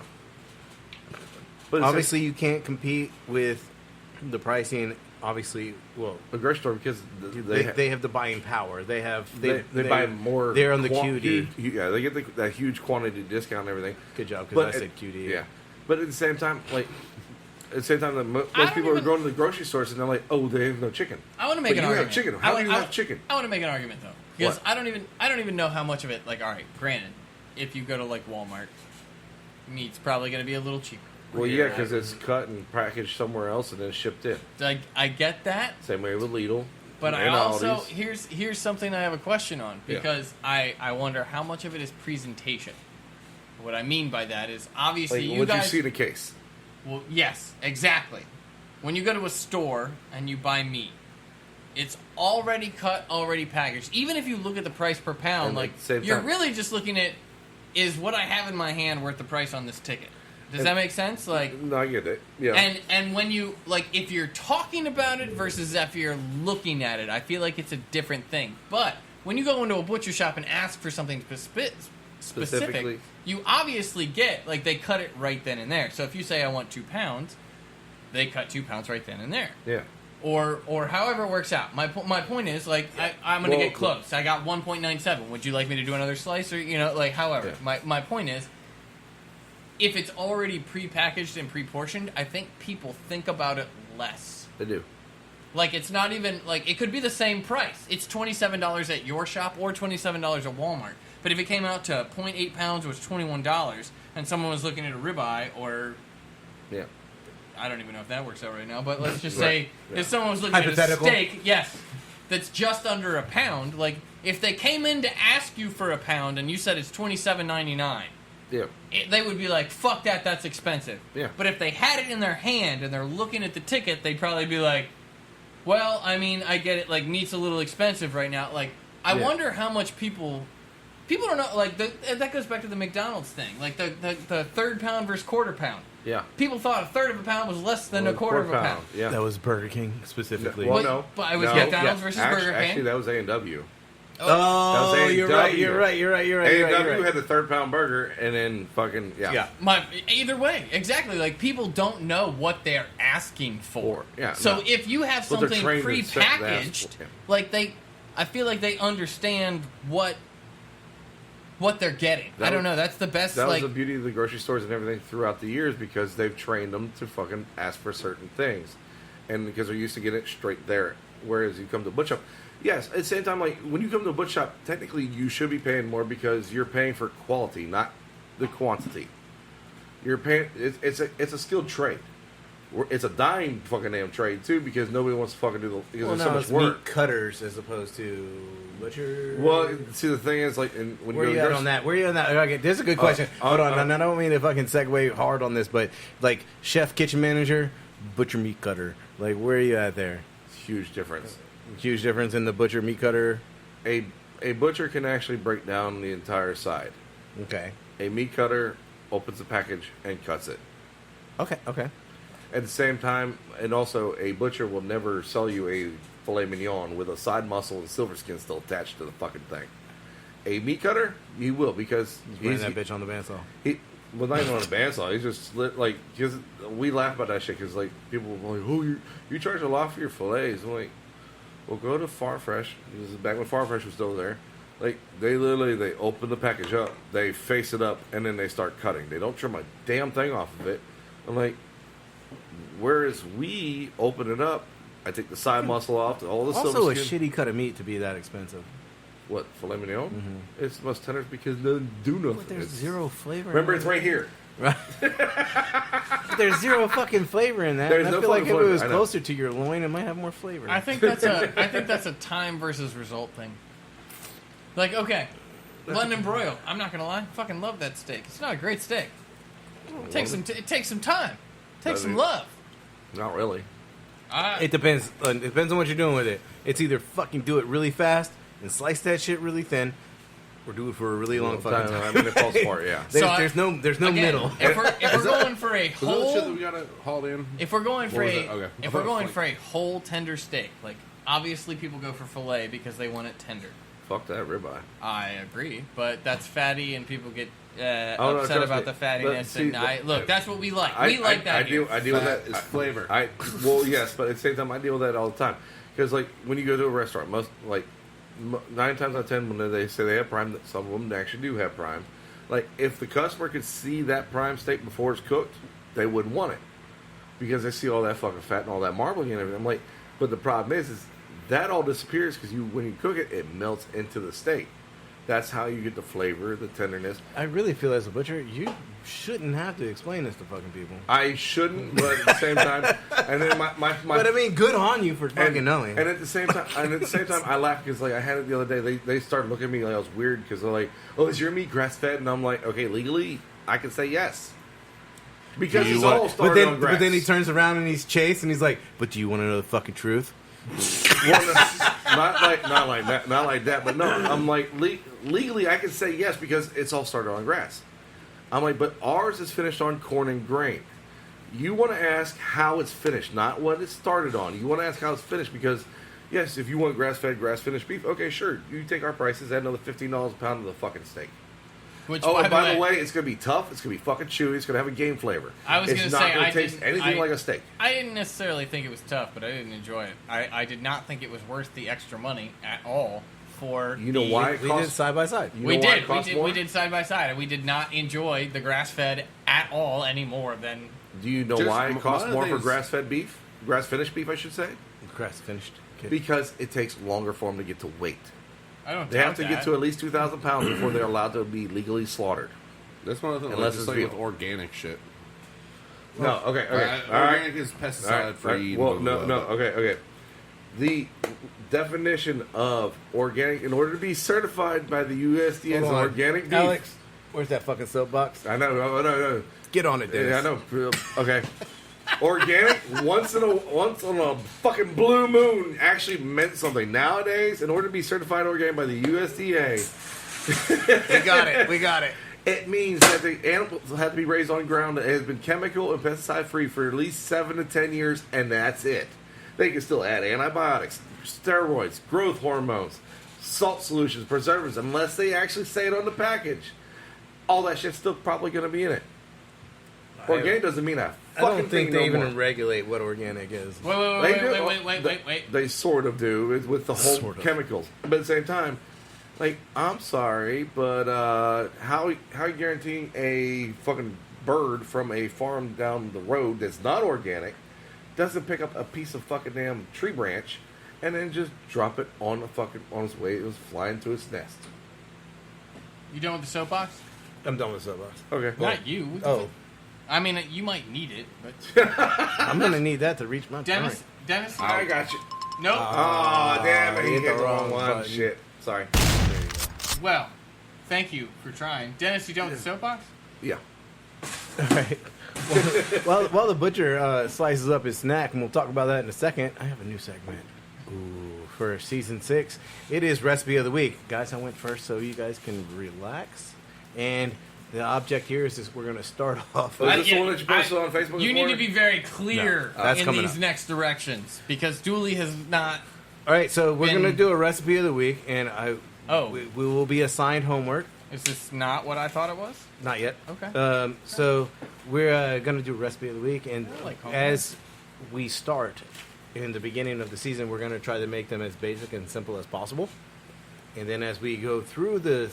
[SPEAKER 3] But it's
[SPEAKER 1] Obviously, you can't compete with the pricing. Obviously, well,
[SPEAKER 3] a grocery store because
[SPEAKER 1] they have the buying power. They
[SPEAKER 3] buy more.
[SPEAKER 1] They're on the QD.
[SPEAKER 3] Yeah, they get that huge quantity discount and everything.
[SPEAKER 1] Good job,
[SPEAKER 3] But
[SPEAKER 1] because I said QD.
[SPEAKER 3] Yeah, but at the same time, that most
[SPEAKER 2] I don't
[SPEAKER 3] people are
[SPEAKER 2] even-
[SPEAKER 3] going to the grocery stores and they're like, "Oh, they have no chicken."
[SPEAKER 2] I want to make
[SPEAKER 3] But
[SPEAKER 2] an
[SPEAKER 3] you
[SPEAKER 2] argument.
[SPEAKER 3] have chicken. How do you have chicken?
[SPEAKER 2] I want to make an argument though, because
[SPEAKER 3] What?
[SPEAKER 2] I don't even know how much of it. Like, all right, granted, if you go to like Walmart, meat's probably going to be a little cheaper.
[SPEAKER 3] Well, yeah, because it's cut and packaged somewhere else and then shipped in.
[SPEAKER 2] I get that,
[SPEAKER 3] Same way with Lidl.
[SPEAKER 2] but I
[SPEAKER 3] and
[SPEAKER 2] also
[SPEAKER 3] Aldi's.
[SPEAKER 2] here's something I have a question on,
[SPEAKER 3] Yeah.
[SPEAKER 2] because I wonder how much of it is presentation. What I mean by that is obviously
[SPEAKER 3] Like,
[SPEAKER 2] you
[SPEAKER 3] what
[SPEAKER 2] guys.
[SPEAKER 3] you see in a case.
[SPEAKER 2] Well, yes, exactly. When you go to a store and you buy meat, it's already cut, already packaged. Even if you look at the price per pound,
[SPEAKER 3] And,
[SPEAKER 2] like
[SPEAKER 3] same
[SPEAKER 2] you're
[SPEAKER 3] time.
[SPEAKER 2] really just looking at, is what I have in my hand worth the price on this ticket? Does that make sense? Like,
[SPEAKER 3] No, I get it. Yeah.
[SPEAKER 2] and when you like, if you're talking about it versus if you're looking at it, I feel like it's a different thing. But when you go into a butcher shop and ask for something specific,
[SPEAKER 1] Specifically.
[SPEAKER 2] you obviously get like they cut it right then and there. So if you say I want 2 pounds, they cut 2 pounds right then and there.
[SPEAKER 3] yeah.
[SPEAKER 2] Or however it works out. My point is, like, I'm going to get close. I got 1.97. Would you like me to do another slice? Or, like, however.
[SPEAKER 3] Yeah.
[SPEAKER 2] My point is, if it's already prepackaged and pre-portioned, I think people think about it less.
[SPEAKER 3] They do.
[SPEAKER 2] Like, it's not even, like, it could be the same price. It's $27 at your shop or $27 at Walmart. But if it came out to 0.8 pounds, which was $21, and someone was looking at a ribeye or...
[SPEAKER 3] Yeah.
[SPEAKER 2] I don't even know if that works out right now, but let's just
[SPEAKER 3] Right.
[SPEAKER 2] say
[SPEAKER 3] Yeah.
[SPEAKER 2] if someone was looking at a
[SPEAKER 1] Hypothetical.
[SPEAKER 2] steak, yes, that's just under a pound, like, if they came in to ask you for a pound and you said it's $27.99,
[SPEAKER 3] Yeah.
[SPEAKER 2] they would be like, fuck that, that's expensive.
[SPEAKER 3] Yeah.
[SPEAKER 2] But if they had it in their hand and they're looking at the ticket, they'd probably be like, well, I mean, I get it, like, meat's a little expensive right now. Like, I
[SPEAKER 3] Yeah.
[SPEAKER 2] wonder how much people don't know, like, that goes back to the McDonald's thing, like, the third pound versus quarter pound.
[SPEAKER 3] Yeah.
[SPEAKER 2] People thought a third of a pound was less than a quarter of a pound.
[SPEAKER 3] Yeah.
[SPEAKER 1] That was Burger King specifically.
[SPEAKER 3] Well,
[SPEAKER 2] What-
[SPEAKER 3] no.
[SPEAKER 2] but it was
[SPEAKER 3] No.
[SPEAKER 2] McDonald's versus Burger King?
[SPEAKER 3] Actually, that was A&W.
[SPEAKER 1] Oh,
[SPEAKER 3] That was
[SPEAKER 1] you're
[SPEAKER 3] A&W.
[SPEAKER 1] right.
[SPEAKER 3] A&W had the third pound burger, and then fucking, yeah.
[SPEAKER 2] Either way, exactly. Like, people don't know what they're asking for.
[SPEAKER 3] Yeah,
[SPEAKER 2] So
[SPEAKER 3] no.
[SPEAKER 2] if you have
[SPEAKER 3] What they're
[SPEAKER 2] something
[SPEAKER 3] trained to expect to ask
[SPEAKER 2] prepackaged,
[SPEAKER 3] for, yeah.
[SPEAKER 2] like I feel like they understand what they're getting.
[SPEAKER 3] That
[SPEAKER 2] I don't
[SPEAKER 3] was-
[SPEAKER 2] know. That's the best.
[SPEAKER 3] That
[SPEAKER 2] Like,
[SPEAKER 3] was the beauty of the grocery stores and everything throughout the years because they've trained them to fucking ask for certain things. And because they're used to getting it straight there. Whereas you come to a butcher shop, yes, at the same time, like, when you come to a butcher shop, technically you should be paying more because you're paying for quality, not the quantity. You're paying, it's a skilled trade. It's a dying fucking damn trade, too, because nobody wants to fucking do the, because
[SPEAKER 1] Well,
[SPEAKER 3] there's so
[SPEAKER 1] now
[SPEAKER 3] much
[SPEAKER 1] it's
[SPEAKER 3] work.
[SPEAKER 1] meat cutters as opposed to butcher.
[SPEAKER 3] Well, see, the thing is, like, when
[SPEAKER 1] Where
[SPEAKER 3] you
[SPEAKER 1] you
[SPEAKER 3] go
[SPEAKER 1] at
[SPEAKER 3] to
[SPEAKER 1] on that? Where you on that? Okay, this is a good question. Hold on, and I don't mean to fucking segue hard on this, but like chef, kitchen manager, butcher, meat cutter. Like, where are you at there?
[SPEAKER 3] huge difference.
[SPEAKER 1] Huge difference in the butcher, meat cutter.
[SPEAKER 3] A butcher can actually break down the entire side.
[SPEAKER 1] Okay.
[SPEAKER 3] A meat cutter opens the package and cuts it.
[SPEAKER 1] Okay.
[SPEAKER 3] At the same time, and also a butcher will never sell you a filet mignon with a side muscle and silver skin still attached to the fucking thing. A meat cutter, he will because
[SPEAKER 1] He's running that bitch on the bandsaw.
[SPEAKER 3] Well, not even on a bandsaw. He's just like, because we laugh about that shit because like people will be like, oh, you charge a lot for your fillets. I'm like, well, go to Farfresh. This is back when Farfresh was still there. Like, they open the package up, they face it up, and then they start cutting. They don't trim a damn thing off of it. I'm like, whereas we open it up, I take the side muscle off, all the
[SPEAKER 1] Also,
[SPEAKER 3] silver
[SPEAKER 1] a
[SPEAKER 3] skin.
[SPEAKER 1] shitty cut of meat to be that expensive.
[SPEAKER 3] What, filet mignon? It's the most tender because they don't do nothing.
[SPEAKER 1] But there's
[SPEAKER 3] It's-
[SPEAKER 1] zero flavor.
[SPEAKER 3] Remember,
[SPEAKER 1] in
[SPEAKER 3] it's
[SPEAKER 1] it.
[SPEAKER 3] right here.
[SPEAKER 1] Right. There's zero fucking flavor in that.
[SPEAKER 3] There's
[SPEAKER 1] And I
[SPEAKER 3] no
[SPEAKER 1] feel like if
[SPEAKER 3] fucking
[SPEAKER 1] it was
[SPEAKER 3] flavor, I know.
[SPEAKER 1] closer to your loin, it might have more flavor.
[SPEAKER 2] I think that's a time versus result thing. Like, okay, London broil. I'm not gonna lie, fucking love that steak. It's not a great steak. It takes some time. It takes
[SPEAKER 3] Does
[SPEAKER 2] some
[SPEAKER 3] it?
[SPEAKER 2] love.
[SPEAKER 3] Not really.
[SPEAKER 1] It depends. It depends on what you're doing with it. It's either fucking do it really fast and slice that shit really thin, or do it for a really long fucking time.
[SPEAKER 3] I mean, it falls apart, yeah.
[SPEAKER 1] There's no
[SPEAKER 2] Again,
[SPEAKER 1] middle.
[SPEAKER 2] If we're going for a
[SPEAKER 4] Was that the shit that
[SPEAKER 2] whole,
[SPEAKER 4] we got hauled in?
[SPEAKER 2] if we're going for
[SPEAKER 4] Or was
[SPEAKER 2] a,
[SPEAKER 4] it- okay. I
[SPEAKER 2] if
[SPEAKER 4] thought
[SPEAKER 2] we're
[SPEAKER 4] it was
[SPEAKER 2] going
[SPEAKER 4] like-
[SPEAKER 2] for a whole tender steak, like obviously people go for fillet because they want it tender.
[SPEAKER 3] Fuck that ribeye.
[SPEAKER 2] I agree, but that's fatty, and people get
[SPEAKER 3] no,
[SPEAKER 2] upset
[SPEAKER 3] trust
[SPEAKER 2] about
[SPEAKER 3] me.
[SPEAKER 2] the fattiness.
[SPEAKER 3] See,
[SPEAKER 2] and look, that's what we like. We like that.
[SPEAKER 3] I deal
[SPEAKER 2] here.
[SPEAKER 3] with
[SPEAKER 4] Fat
[SPEAKER 3] that.
[SPEAKER 4] is flavor.
[SPEAKER 3] Well, yes, but at the same time, I deal with that all the time. Because, like, when you go to a restaurant, 9 times out of 10, when they say they have prime, some of them actually do have prime. Like, if the customer could see that prime steak before it's cooked, they wouldn't want it. Because they see all that fucking fat and all that marbling and everything. I'm like, but the problem is that all disappears because when you cook it, it melts into the steak. That's how you get the flavor, the tenderness.
[SPEAKER 1] I really feel as a butcher, you shouldn't have to explain this to fucking people.
[SPEAKER 3] I shouldn't, but at the same time, and then my
[SPEAKER 1] But I mean, good on you for fucking knowing.
[SPEAKER 3] And at the same time, I laugh because like I had it the other day. They started looking at me like I was weird because they're like, "Oh, is your meat grass fed?" And I'm like, "Okay, legally, I can say yes." Because it's all started on grass.
[SPEAKER 1] but then he turns around and he's Chase and he's like, "But do you want to know the fucking truth?"
[SPEAKER 3] Well, not like that. But no, I'm like legally, I can say yes because it's all started on grass. I'm like, but ours is finished on corn and grain. You want to ask how it's finished, not what it started on. You want to ask how it's finished because, yes, if you want grass-fed, grass-finished beef, okay, sure. You take our prices, add another $15 a pound to the fucking steak.
[SPEAKER 2] Which,
[SPEAKER 3] and by the way, it's going to be tough. It's going to be fucking chewy. It's going to have a game flavor.
[SPEAKER 2] I was going to say,
[SPEAKER 3] it's not going to taste anything like a steak.
[SPEAKER 2] I didn't necessarily think it was tough, but I didn't enjoy it. I did not think it was worth the extra money at all. For
[SPEAKER 3] you know why
[SPEAKER 1] we did side by side.
[SPEAKER 2] We did side by side, and we did not enjoy the grass-fed at all any more than.
[SPEAKER 3] Do you know why it costs more for grass-fed beef? Grass-finished beef, I should say.
[SPEAKER 1] Grass-finished. Okay.
[SPEAKER 3] Because it takes longer for them to get to weight.
[SPEAKER 2] I don't.
[SPEAKER 3] They have to get to at least 2,000 pounds before they're allowed to be legally slaughtered.
[SPEAKER 4] That's one of the
[SPEAKER 3] Unless
[SPEAKER 4] things
[SPEAKER 3] it's
[SPEAKER 4] with
[SPEAKER 3] real.
[SPEAKER 4] organic shit.
[SPEAKER 3] No, okay.
[SPEAKER 4] Organic is pesticide free.
[SPEAKER 3] Well, no, okay. The definition of organic, in order to be certified by the USDA as organic beef.
[SPEAKER 1] Alex, where's that fucking soapbox?
[SPEAKER 3] I know.
[SPEAKER 1] Get on it, Dennis.
[SPEAKER 3] Yeah, I know. Okay. Organic, once on a fucking blue moon, actually meant something. Nowadays, in order to be certified organic by the USDA,
[SPEAKER 1] We got it.
[SPEAKER 3] it means that the animals have to be raised on ground that has been chemical and pesticide free for at least 7 to 10 years, and that's it. They can still add antibiotics, steroids, growth hormones, salt solutions, preservatives, unless they actually say it on the package. All that shit's still probably going to be in it. Organic doesn't mean a
[SPEAKER 1] I
[SPEAKER 3] fucking
[SPEAKER 1] don't think
[SPEAKER 3] thing
[SPEAKER 1] they
[SPEAKER 3] no
[SPEAKER 1] even
[SPEAKER 3] more.
[SPEAKER 1] regulate what organic is.
[SPEAKER 2] Wait.
[SPEAKER 3] They sort of do with the whole
[SPEAKER 1] Sort of.
[SPEAKER 3] chemicals, but at the same time, like, I'm sorry, but how are you guaranteeing a fucking bird from a farm down the road that's not organic doesn't pick up a piece of fucking damn tree branch and then just drop it on its way it was flying to its nest?
[SPEAKER 2] You done with the soapbox?
[SPEAKER 1] I'm done with soapbox.
[SPEAKER 3] Okay,
[SPEAKER 2] Not you.
[SPEAKER 1] Oh,
[SPEAKER 2] I mean, you might need it, but
[SPEAKER 1] I'm gonna need that to reach my
[SPEAKER 2] Dennis.
[SPEAKER 1] point.
[SPEAKER 2] Dennis.
[SPEAKER 3] I got you.
[SPEAKER 2] Nope.
[SPEAKER 3] Oh, damn it!
[SPEAKER 1] you
[SPEAKER 3] He
[SPEAKER 1] hit
[SPEAKER 3] hit the wrong one.
[SPEAKER 1] button.
[SPEAKER 3] Shit. Sorry.
[SPEAKER 1] There you go.
[SPEAKER 2] Well, thank you for trying, Dennis. You done with the soapbox?
[SPEAKER 3] Yeah.
[SPEAKER 1] All right. While the butcher slices up his snack, and we'll talk about that in a second, I have a new segment. Ooh, for season 6, it is recipe of the week, guys. I went first, so you guys can relax. And the object here is we're going to start off.
[SPEAKER 3] Oh, is this the one that you posted on Facebook?
[SPEAKER 2] You need to be very clear
[SPEAKER 1] No, that's
[SPEAKER 2] in
[SPEAKER 1] coming
[SPEAKER 2] these
[SPEAKER 1] up.
[SPEAKER 2] next directions because Dooley has not.
[SPEAKER 1] All right, so we're
[SPEAKER 2] Been-
[SPEAKER 1] going to do a recipe of the week, and
[SPEAKER 2] Oh.
[SPEAKER 1] we will be assigned homework.
[SPEAKER 2] Is this not what I thought it was?
[SPEAKER 1] Not yet.
[SPEAKER 2] Okay.
[SPEAKER 1] So we're going to do recipe of the week, and
[SPEAKER 2] I like homework.
[SPEAKER 1] as we start in the beginning of the season, we're going to try to make them as basic and simple as possible. And then as we go through the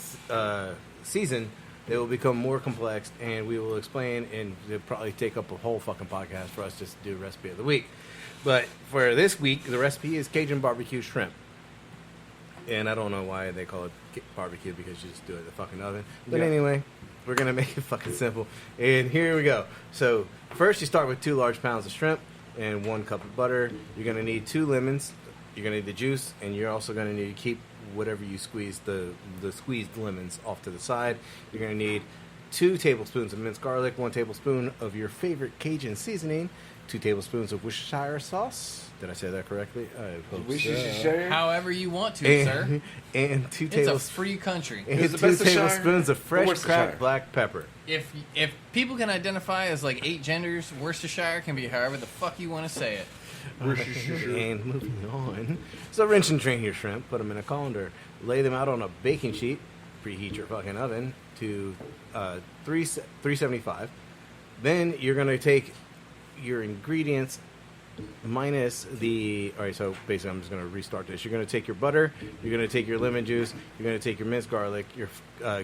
[SPEAKER 1] season, they will become more complex, and we will explain, and it'll probably take up a whole fucking podcast for us just to do recipe of the week. But for this week, the recipe is Cajun barbecue shrimp. And I don't know why they call it barbecue, because you just do it in the fucking oven. But
[SPEAKER 3] Yeah.
[SPEAKER 1] anyway, we're going to make it fucking simple. And here we go. So first you start with 2 large pounds of shrimp and 1 cup of butter. You're going to need 2 lemons. You're going to need the juice. And you're also going to need to keep whatever you squeeze, the squeezed lemons off to the side. You're going to need 2 tablespoons of minced garlic, 1 tablespoon of your favorite Cajun seasoning, 2 tablespoons of Worcestershire sauce. Did I say that correctly? I hope so.
[SPEAKER 2] However you want to, sir.
[SPEAKER 1] And 2
[SPEAKER 2] It's a
[SPEAKER 1] tablespoons.
[SPEAKER 2] free country.
[SPEAKER 1] And
[SPEAKER 3] Is the
[SPEAKER 1] 2
[SPEAKER 3] best of Shire
[SPEAKER 1] tablespoons of
[SPEAKER 3] or
[SPEAKER 1] fresh
[SPEAKER 3] Worcestershire?
[SPEAKER 1] cracked black pepper.
[SPEAKER 2] If people can identify as like 8 genders, Worcestershire can be however the fuck you want to say it.
[SPEAKER 1] And moving on. So rinse and drain your shrimp. Put them in a colander. Lay them out on a baking sheet. Preheat your fucking oven to 375. Then you're going to take your ingredients minus the... All right, so basically I'm just going to restart this. You're going to take your butter. You're going to take your lemon juice. You're going to take your minced garlic, your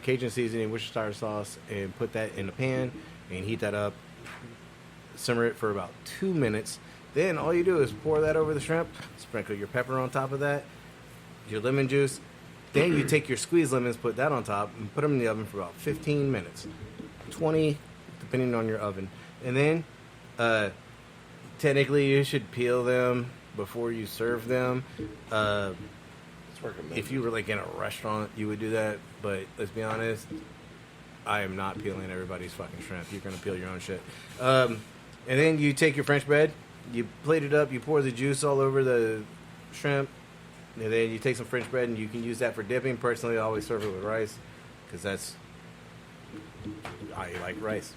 [SPEAKER 1] Cajun seasoning, Worcestershire sauce, and put that in a pan and heat that up. Simmer it for about 2 minutes. Then all you do is pour that over the shrimp, sprinkle your pepper on top of that, your lemon juice. Then you take your squeezed lemons, put that on top, and put them in the oven for about 15 minutes. 20, depending on your oven. And then, technically, you should peel them before you serve them. If you were like in a restaurant, you would do that. But let's be honest, I am not peeling everybody's fucking shrimp. You're going to peel your own shit. And then you take your French bread, you plate it up, you pour the juice all over the shrimp, and then you take some French bread and you can use that for dipping. Personally, I always serve it with rice because I like rice.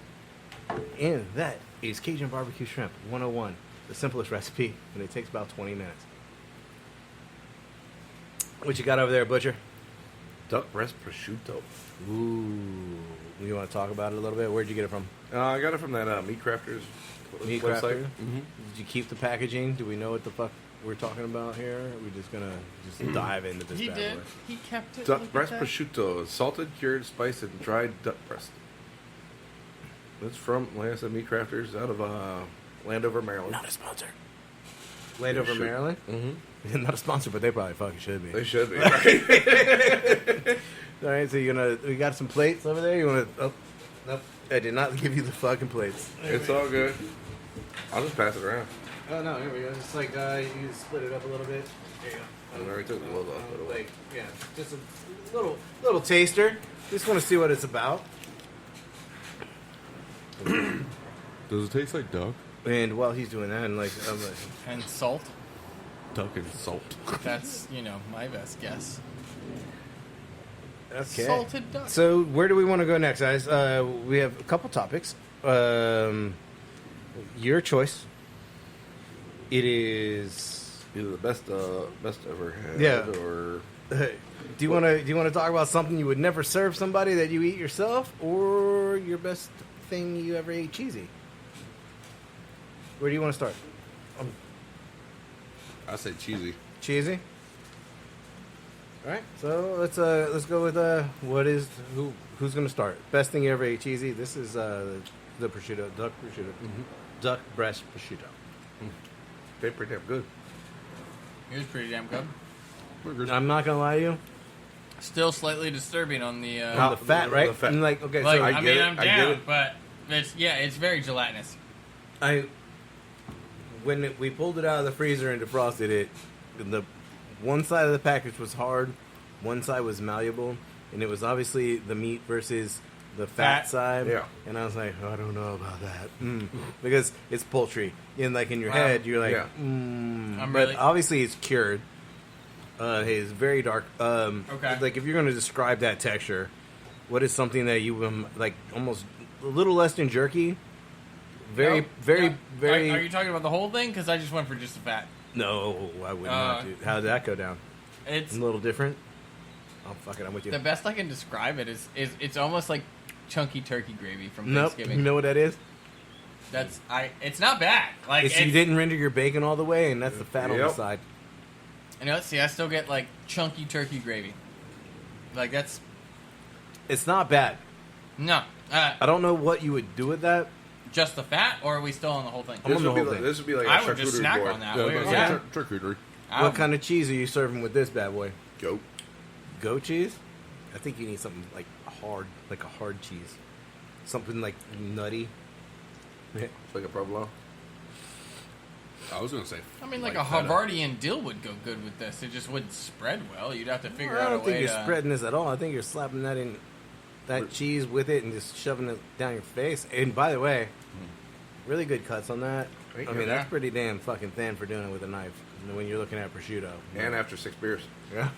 [SPEAKER 1] And that is Cajun Barbecue Shrimp 101, the simplest recipe, and it takes about 20 minutes. What you got over there, Butcher?
[SPEAKER 3] Duck breast prosciutto.
[SPEAKER 1] Ooh. You want to talk about it a little bit? Where'd you get it from?
[SPEAKER 3] I got it from that Meat Crafters
[SPEAKER 1] Meat
[SPEAKER 3] website.
[SPEAKER 1] Crafter? Mm-hmm. Did you keep the packaging? Do we know what the fuck we're talking about here? Or are we just going to dive into this
[SPEAKER 2] He
[SPEAKER 1] bad
[SPEAKER 2] did.
[SPEAKER 1] boy?
[SPEAKER 2] He kept it.
[SPEAKER 3] Duck
[SPEAKER 2] Look
[SPEAKER 3] breast
[SPEAKER 2] at that.
[SPEAKER 3] prosciutto, salted, cured, spiced, and dried duck breast. It's from, like I said, Meat Crafters out of Landover, Maryland.
[SPEAKER 1] Not a sponsor. Landover,
[SPEAKER 3] Should.
[SPEAKER 1] Maryland?
[SPEAKER 3] Mm-hmm.
[SPEAKER 1] Not a sponsor, but they probably fucking should be.
[SPEAKER 3] They should be. Right?
[SPEAKER 1] All right, so we got some plates over there. You want to? Oh, nope. I did not give you the fucking plates.
[SPEAKER 3] It's all good. I'll just pass it around.
[SPEAKER 1] Oh no, here we go. Just like you just split it up a little bit. There you go.
[SPEAKER 3] I already took the load off. But
[SPEAKER 1] Like yeah, just a little taster. Just want to see what it's about.
[SPEAKER 4] Does it taste like duck?
[SPEAKER 1] And while he's doing that, and like I'm like,
[SPEAKER 2] And salt.
[SPEAKER 4] Duck and salt.
[SPEAKER 2] That's, my best guess.
[SPEAKER 1] okay.
[SPEAKER 2] Salted duck.
[SPEAKER 1] So where do we want to go next, guys? We have a couple topics. Your choice. It is.
[SPEAKER 3] either the best ever had,
[SPEAKER 1] Yeah.
[SPEAKER 3] or
[SPEAKER 1] Do you want to talk about something you would never serve somebody that you eat yourself, or your best thing you ever ate cheesy? Where do you want to start?
[SPEAKER 4] I say cheesy.
[SPEAKER 1] Cheesy. All right, so let's go with who's going to start? Best thing you ever ate cheesy. This is the prosciutto, duck prosciutto, duck breast prosciutto.
[SPEAKER 3] they're pretty damn good.
[SPEAKER 2] It was pretty damn good.
[SPEAKER 1] I'm not gonna lie to you.
[SPEAKER 2] Still slightly disturbing on the.
[SPEAKER 1] On the fat, right?
[SPEAKER 3] the fat.
[SPEAKER 1] And like, okay,
[SPEAKER 2] like,
[SPEAKER 1] so
[SPEAKER 3] I
[SPEAKER 2] I
[SPEAKER 3] get
[SPEAKER 2] mean,
[SPEAKER 3] it,
[SPEAKER 2] I'm
[SPEAKER 3] I get
[SPEAKER 2] down,
[SPEAKER 3] it.
[SPEAKER 2] but it's very gelatinous.
[SPEAKER 1] When we pulled it out of the freezer and defrosted it, the one side of the package was hard, one side was malleable, and it was obviously the meat versus the fat
[SPEAKER 2] Fat.
[SPEAKER 1] side.
[SPEAKER 3] Yeah.
[SPEAKER 1] And I was like, I don't know about that, because it's poultry. And like in your
[SPEAKER 2] Wow.
[SPEAKER 1] head, you're like,
[SPEAKER 3] Yeah.
[SPEAKER 2] I'm
[SPEAKER 1] but
[SPEAKER 2] really-
[SPEAKER 1] obviously it's cured. It's very dark.
[SPEAKER 2] Okay.
[SPEAKER 1] Like if you're going to describe that texture, what is something that you like almost a little less than jerky? Very,
[SPEAKER 2] Nope.
[SPEAKER 1] very,
[SPEAKER 2] Yeah.
[SPEAKER 1] very.
[SPEAKER 2] Are you talking about the whole thing? Because I just went for just the fat.
[SPEAKER 1] No, I would not. Do. How did that go down?
[SPEAKER 2] It's
[SPEAKER 1] A little different. Oh fuck it, I'm with you.
[SPEAKER 2] the best I can describe it is it's almost like chunky turkey gravy from
[SPEAKER 1] Nope.
[SPEAKER 2] Thanksgiving.
[SPEAKER 1] You know what that is?
[SPEAKER 2] It's not bad. Like
[SPEAKER 1] It's you didn't render your bacon all the way, and that's the fat on the
[SPEAKER 3] Yep.
[SPEAKER 1] side.
[SPEAKER 2] See, I still get like chunky turkey gravy. Like that's
[SPEAKER 1] It's not bad.
[SPEAKER 2] no.
[SPEAKER 1] I don't know what you would do with that.
[SPEAKER 2] Just the fat, or are we still on the whole thing?
[SPEAKER 1] I'm on the whole
[SPEAKER 3] like,
[SPEAKER 1] thing.
[SPEAKER 3] this would be like a
[SPEAKER 2] I would just
[SPEAKER 3] charcuterie
[SPEAKER 2] snack
[SPEAKER 3] board.
[SPEAKER 2] on that.
[SPEAKER 4] Yeah,
[SPEAKER 2] Weird.
[SPEAKER 4] that's
[SPEAKER 2] Yeah.
[SPEAKER 4] charcuterie.
[SPEAKER 1] What kind of cheese are you serving with this bad boy?
[SPEAKER 3] Goat.
[SPEAKER 1] Goat cheese? I think you need something like a hard cheese. Something like nutty. Yeah.
[SPEAKER 3] It's like a provolone.
[SPEAKER 4] I was gonna say.
[SPEAKER 2] I mean, like a
[SPEAKER 4] feta.
[SPEAKER 2] Havartian dill would go good with this. It just wouldn't spread well. You'd have to figure
[SPEAKER 1] I
[SPEAKER 2] out a
[SPEAKER 1] don't think
[SPEAKER 2] way
[SPEAKER 1] you're
[SPEAKER 2] to.
[SPEAKER 1] spreading this at all. I think you're slapping that cheese with it and just shoving it down your face. And by the way, really good cuts on that.
[SPEAKER 3] Thank
[SPEAKER 1] I
[SPEAKER 3] you.
[SPEAKER 1] mean, that's
[SPEAKER 2] Yeah.
[SPEAKER 1] pretty damn fucking thin for doing it with a knife when you're looking at prosciutto.
[SPEAKER 3] And after 6 beers.
[SPEAKER 1] Yeah.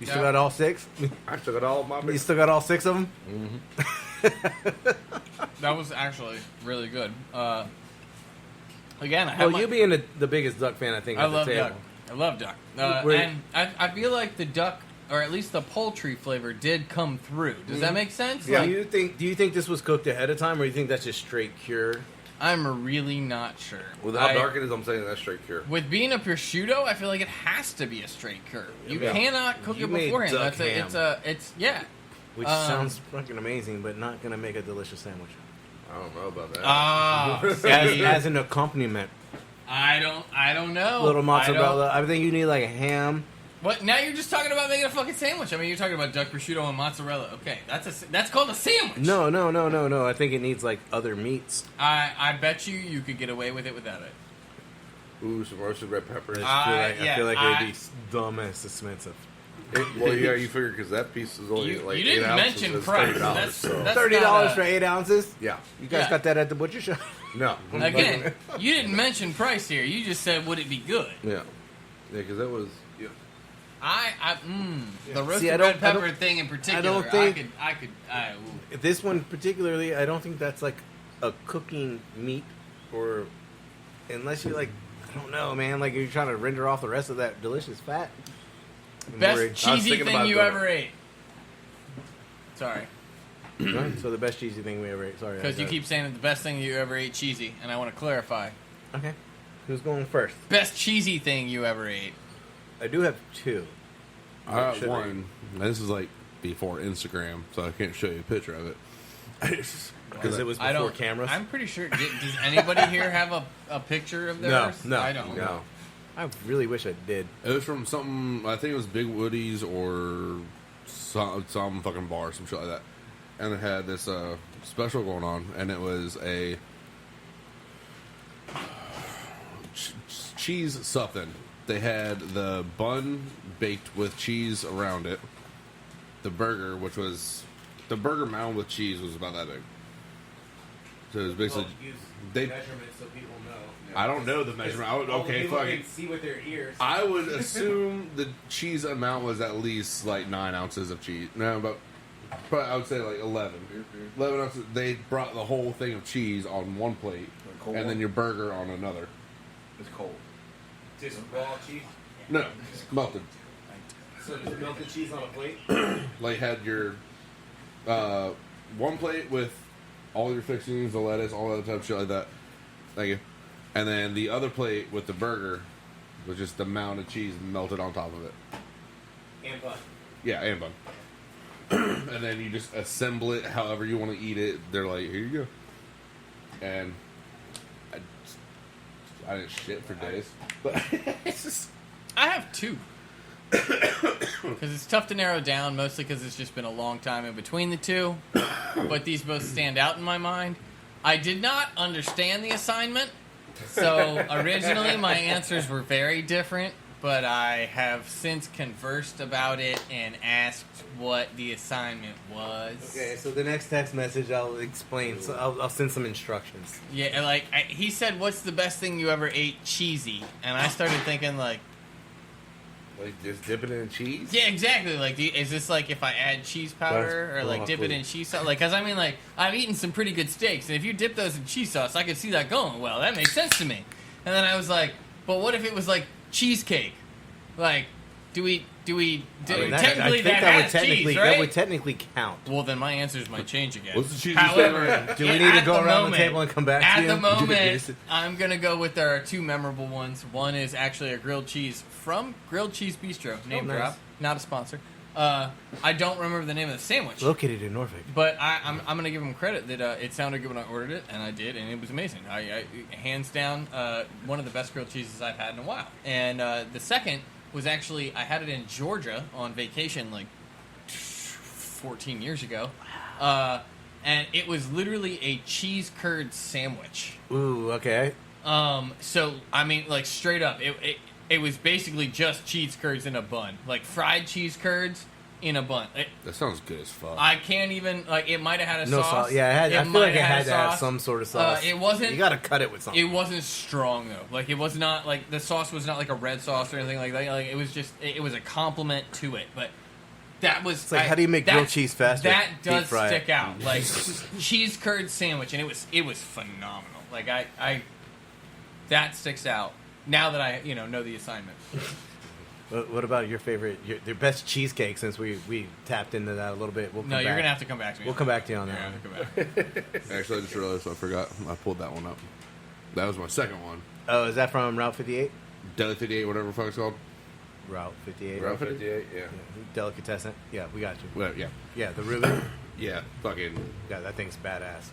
[SPEAKER 1] You still
[SPEAKER 2] Yeah.
[SPEAKER 1] got all 6?
[SPEAKER 3] I took it all of my
[SPEAKER 1] You
[SPEAKER 3] beers.
[SPEAKER 1] still got all 6 of them?
[SPEAKER 2] That was actually really good. Again, I have
[SPEAKER 1] Well,
[SPEAKER 2] my,
[SPEAKER 1] you being the biggest duck fan, I think,
[SPEAKER 2] I
[SPEAKER 1] at the
[SPEAKER 2] love
[SPEAKER 1] table.
[SPEAKER 2] duck. I love duck.
[SPEAKER 1] Wait.
[SPEAKER 2] And I feel like the duck, or at least the poultry flavor, did come through. Does that make sense?
[SPEAKER 1] Yeah.
[SPEAKER 2] Like,
[SPEAKER 1] Do you think this was cooked ahead of time, or do you think that's just straight cure?
[SPEAKER 2] I'm really not sure.
[SPEAKER 3] With how dark it is, I'm saying that's straight cure.
[SPEAKER 2] With being a prosciutto, I feel like it has to be a straight curve. You
[SPEAKER 3] Yeah.
[SPEAKER 2] cannot cook
[SPEAKER 1] You
[SPEAKER 2] it
[SPEAKER 1] made
[SPEAKER 2] beforehand.
[SPEAKER 1] duck ham.
[SPEAKER 2] It's yeah.
[SPEAKER 1] Which sounds fucking amazing, but not going to make a delicious sandwich.
[SPEAKER 3] I don't know about that.
[SPEAKER 2] Ah,
[SPEAKER 1] As an accompaniment.
[SPEAKER 2] I don't know.
[SPEAKER 1] Little
[SPEAKER 2] I
[SPEAKER 1] mozzarella. I think you need like a ham.
[SPEAKER 2] What? Now you're just talking about making a fucking sandwich. I mean, you're talking about duck prosciutto and mozzarella. Okay, that's called a sandwich.
[SPEAKER 1] No. I think it needs like other meats.
[SPEAKER 2] I bet you could get away with it without it.
[SPEAKER 3] Ooh, some roasted red peppers.
[SPEAKER 1] I feel like it'd be dumb as expensive.
[SPEAKER 3] Well, yeah, you figure because that piece is only
[SPEAKER 2] You
[SPEAKER 3] like
[SPEAKER 2] didn't
[SPEAKER 3] 8 ounces.
[SPEAKER 2] mention
[SPEAKER 3] It's
[SPEAKER 2] price.
[SPEAKER 3] $30.
[SPEAKER 2] That's
[SPEAKER 3] So
[SPEAKER 1] $30
[SPEAKER 2] not
[SPEAKER 1] for 8 ounces?
[SPEAKER 3] yeah,
[SPEAKER 1] You guys
[SPEAKER 2] Yeah.
[SPEAKER 1] got that at the butcher shop?
[SPEAKER 3] no,
[SPEAKER 2] Again, you didn't mention price here. You just said, would it be good?
[SPEAKER 3] yeah, because that was yeah.
[SPEAKER 2] The roasted
[SPEAKER 1] See, I
[SPEAKER 2] red
[SPEAKER 1] don't-
[SPEAKER 2] pepper thing in particular.
[SPEAKER 1] don't think-
[SPEAKER 2] Ooh.
[SPEAKER 1] This one particularly, I don't think that's like a cooking meat, or unless you like, I don't know, man. Like you're trying to render off the rest of that delicious fat. I'm
[SPEAKER 2] Best
[SPEAKER 1] worried.
[SPEAKER 2] cheesy
[SPEAKER 3] thinking
[SPEAKER 2] thing
[SPEAKER 3] about
[SPEAKER 2] you
[SPEAKER 3] doing
[SPEAKER 2] ever ate. Sorry,
[SPEAKER 1] Right, so the best cheesy thing we ever ate. Sorry,
[SPEAKER 2] because you
[SPEAKER 1] I-
[SPEAKER 2] keep saying that the best thing you ever ate cheesy, and I want to clarify.
[SPEAKER 1] Okay, who's going first?
[SPEAKER 2] Best cheesy thing you ever ate.
[SPEAKER 1] I do have two.
[SPEAKER 4] I got
[SPEAKER 1] Should I-
[SPEAKER 4] one. This is like before Instagram, so I can't show you a picture of it.
[SPEAKER 1] Because it was
[SPEAKER 2] I
[SPEAKER 1] before
[SPEAKER 2] don't.
[SPEAKER 1] cameras.
[SPEAKER 2] I'm pretty sure. Does anybody here have a picture of theirs?
[SPEAKER 1] no,
[SPEAKER 2] I don't.
[SPEAKER 3] No.
[SPEAKER 1] I really wish I did.
[SPEAKER 4] It was from something. I think it was Big Woody's or some fucking bar, some shit like that. And it had this special going on, and it was a cheese something. They had the bun baked with cheese around it. The burger, which was the burger mound with cheese, was about that big. So it was basically they.
[SPEAKER 1] measurements so people know.
[SPEAKER 4] I don't know the measurement. I would, okay, fuck it.
[SPEAKER 1] see with their ears.
[SPEAKER 4] I would assume the cheese amount was at least like 9 ounces of cheese. No, but I would say like 11. 11 ounces. They brought the whole thing of cheese on one plate,
[SPEAKER 3] cold
[SPEAKER 4] and then
[SPEAKER 3] one?
[SPEAKER 4] your burger on another.
[SPEAKER 3] It's cold.
[SPEAKER 1] Just raw cheese.
[SPEAKER 4] No, melted.
[SPEAKER 1] So just melted cheese on a plate.
[SPEAKER 4] Like had your one plate with all your fixings, the lettuce, all that type of shit like that. Thank you. And then the other plate with the burger was just the mound of cheese melted on top of it.
[SPEAKER 1] And bun.
[SPEAKER 4] Yeah, and bun. And then you just assemble it however you want to eat it. They're like, here you go. And I didn't shit for days. But it's just...
[SPEAKER 2] I have two. Because it's tough to narrow down, mostly because it's just been a long time in between the two. But these both stand out in my mind. I did not understand the assignment. So originally my answers were very different. But I have since conversed about it and asked what the assignment was.
[SPEAKER 1] Okay, so the next text message I'll explain. So I'll send some instructions.
[SPEAKER 2] Yeah, like, he said, what's the best thing you ever ate cheesy? And I started thinking, like,
[SPEAKER 3] Like just dip it in cheese?
[SPEAKER 2] yeah, exactly. Like, is this like if I add cheese powder
[SPEAKER 3] That's
[SPEAKER 2] or like dip it
[SPEAKER 3] broccoli.
[SPEAKER 2] in cheese sauce? Like, because I mean, like, I've eaten some pretty good steaks, and if you dip those in cheese sauce, I could see that going well. That makes sense to me. And then I was like, but what if it was like cheesecake? Like, do we technically that has cheese, right?
[SPEAKER 1] that would technically count.
[SPEAKER 2] Well, then my answers might change again.
[SPEAKER 4] What's the cheesiest
[SPEAKER 2] However,
[SPEAKER 4] thing?
[SPEAKER 1] Do we need to
[SPEAKER 2] at
[SPEAKER 1] go
[SPEAKER 2] the
[SPEAKER 1] around
[SPEAKER 2] moment-
[SPEAKER 1] the table and come back to
[SPEAKER 2] At
[SPEAKER 1] you?
[SPEAKER 2] the moment,
[SPEAKER 1] Yes.
[SPEAKER 2] I'm going to go with there are two memorable ones. One is actually a grilled cheese from Grilled Cheese Bistro. Name
[SPEAKER 1] nice.
[SPEAKER 2] drop. Not a sponsor. I don't remember the name of the sandwich.
[SPEAKER 1] Located in Norfolk.
[SPEAKER 2] But I'm going to give them credit that it sounded good when I ordered it, and I did, and it was amazing. I hands down, one of the best grilled cheeses I've had in a while. And the second was actually, I had it in Georgia on vacation like 14 years ago. And it was literally a cheese curd sandwich.
[SPEAKER 1] Ooh, okay.
[SPEAKER 2] So, I mean, like, straight up, it was basically just cheese curds in a bun. Like, fried cheese curds in a bun.
[SPEAKER 4] That sounds good as fuck.
[SPEAKER 2] I can't even, like, it might have had a
[SPEAKER 1] No
[SPEAKER 2] sauce.
[SPEAKER 1] sauce. Yeah, I feel
[SPEAKER 2] might
[SPEAKER 1] like it had
[SPEAKER 2] a
[SPEAKER 1] to have
[SPEAKER 2] sauce.
[SPEAKER 1] some sort of sauce.
[SPEAKER 2] It wasn't.
[SPEAKER 1] You gotta cut it with something.
[SPEAKER 2] It wasn't strong though. Like it was not like the sauce was not like a red sauce or anything like that. Like it was just it was a compliment to it. But that was
[SPEAKER 1] It's like, how do you make grilled cheese faster?
[SPEAKER 2] That
[SPEAKER 1] Deep
[SPEAKER 2] does
[SPEAKER 1] fry it.
[SPEAKER 2] stick out. Like cheese curd sandwich, and it was phenomenal. Like I that sticks out now that I know the assignment.
[SPEAKER 1] What about your favorite, your best cheesecake? Since we tapped into that a little bit, we'll come
[SPEAKER 2] No,
[SPEAKER 1] back.
[SPEAKER 2] you're gonna have to come back to me.
[SPEAKER 1] We'll come back to you on
[SPEAKER 2] You're
[SPEAKER 1] that
[SPEAKER 2] gonna
[SPEAKER 1] one.
[SPEAKER 2] have to come back.
[SPEAKER 4] Actually, I just realized I forgot. I pulled that one up. That was my second one.
[SPEAKER 1] Oh, is that from Route 58?
[SPEAKER 4] Deli 58, whatever the fuck it's called.
[SPEAKER 1] Route 58.
[SPEAKER 3] Route 58, yeah.
[SPEAKER 1] Yeah, Delicatessen. Yeah, we got you.
[SPEAKER 4] Well, yeah.
[SPEAKER 1] Yeah, the Reuben.
[SPEAKER 4] Yeah, fucking
[SPEAKER 1] Yeah, that thing's badass.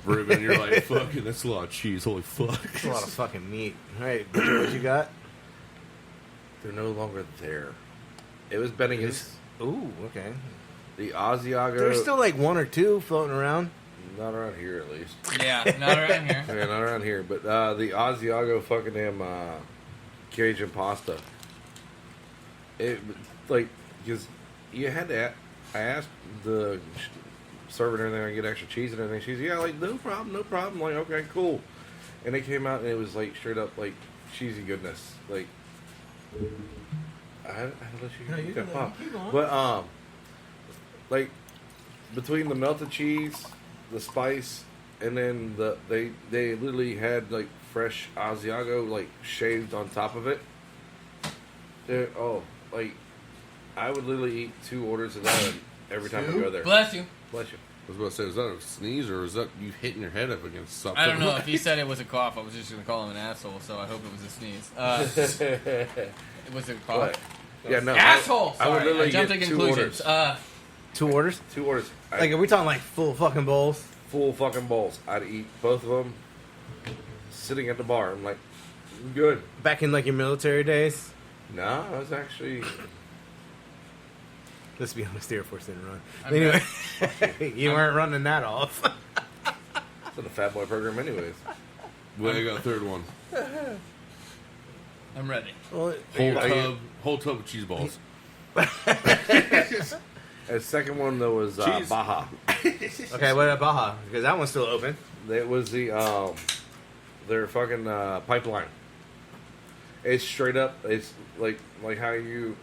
[SPEAKER 4] Reuben, you're like, fucking, that's a lot of cheese. Holy fuck.
[SPEAKER 1] It's a lot of fucking meat. All right, what you got?
[SPEAKER 3] They're no longer there. It was Bennigan's.
[SPEAKER 1] Ooh, okay.
[SPEAKER 3] The Asiago.
[SPEAKER 1] There's still like one or two floating around.
[SPEAKER 3] Not around here, at least.
[SPEAKER 2] Yeah, not around here.
[SPEAKER 3] Yeah, not around here. But the Asiago fucking damn Cajun pasta. It, like, because you had to... I asked the server and everything, I get extra cheese and everything. She's, yeah, like, no problem. Like, okay, cool. And it came out and it was, like, straight up, like, cheesy goodness. Like, I let you
[SPEAKER 1] No, you
[SPEAKER 3] keep
[SPEAKER 1] can
[SPEAKER 3] going.
[SPEAKER 1] keep going.
[SPEAKER 3] But like between the melted cheese, the spice, and then they literally had like fresh Asiago like shaved on top of it. Like I would literally eat 2 orders of that every time I go there.
[SPEAKER 2] Bless you.
[SPEAKER 3] Bless you.
[SPEAKER 4] I was about to say, was that a sneeze or was that you hitting your head up against something?
[SPEAKER 2] I don't know. If he said it was a cough, I was just going to call him an asshole, so I hope it was a sneeze. It was a cough.
[SPEAKER 3] But, yeah, no.
[SPEAKER 2] Asshole!
[SPEAKER 3] I would
[SPEAKER 2] Sorry,
[SPEAKER 3] literally
[SPEAKER 2] I jumped
[SPEAKER 3] get
[SPEAKER 2] to
[SPEAKER 3] 2
[SPEAKER 2] conclusions.
[SPEAKER 3] orders.
[SPEAKER 1] 2 orders?
[SPEAKER 3] 2 orders.
[SPEAKER 1] Like, are we talking like full fucking bowls?
[SPEAKER 3] Full fucking bowls. I'd eat both of them sitting at the bar. I'm like, good.
[SPEAKER 1] Back in like your military days?
[SPEAKER 3] No, I was actually.
[SPEAKER 1] Let's be honest, the Air Force didn't run.
[SPEAKER 2] I'm
[SPEAKER 1] Anyway, you weren't running that off.
[SPEAKER 3] It's in the Fat Boy program, anyways.
[SPEAKER 4] Well, I got a third one.
[SPEAKER 2] I'm ready.
[SPEAKER 1] Well,
[SPEAKER 4] Whole tub of cheese balls.
[SPEAKER 3] And the second one, though, was
[SPEAKER 4] Cheese.
[SPEAKER 3] Baja.
[SPEAKER 1] okay, what about Baja? Because that one's still open.
[SPEAKER 3] It was their fucking pipeline. It's straight up. It's like how you,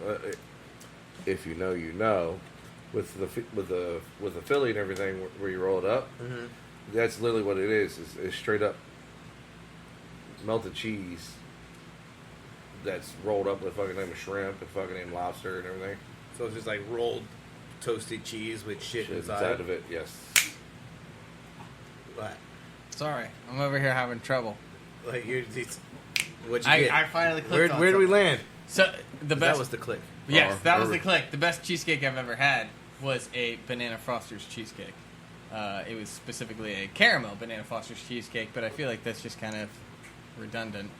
[SPEAKER 3] if you know, you know, with the Philly and everything where you roll it up.
[SPEAKER 1] Mm-hmm.
[SPEAKER 3] That's literally what it is. It's straight up melted cheese that's rolled up with fucking name of shrimp and fucking name lobster and everything.
[SPEAKER 1] So it's just like rolled toasted cheese with shit
[SPEAKER 3] Inside of it, yes.
[SPEAKER 1] What?
[SPEAKER 2] Sorry, I'm over here having trouble.
[SPEAKER 1] Like what'd you get?
[SPEAKER 2] I finally clicked on
[SPEAKER 1] Where do we
[SPEAKER 2] something.
[SPEAKER 1] land?
[SPEAKER 2] So the best.
[SPEAKER 1] That was the click.
[SPEAKER 2] Yes,
[SPEAKER 4] Oh,
[SPEAKER 2] that was the
[SPEAKER 4] perfect.
[SPEAKER 2] click. The best cheesecake I've ever had was a Banana Foster's cheesecake. It was specifically a caramel Banana Foster's cheesecake, but I feel like that's just kind of redundant.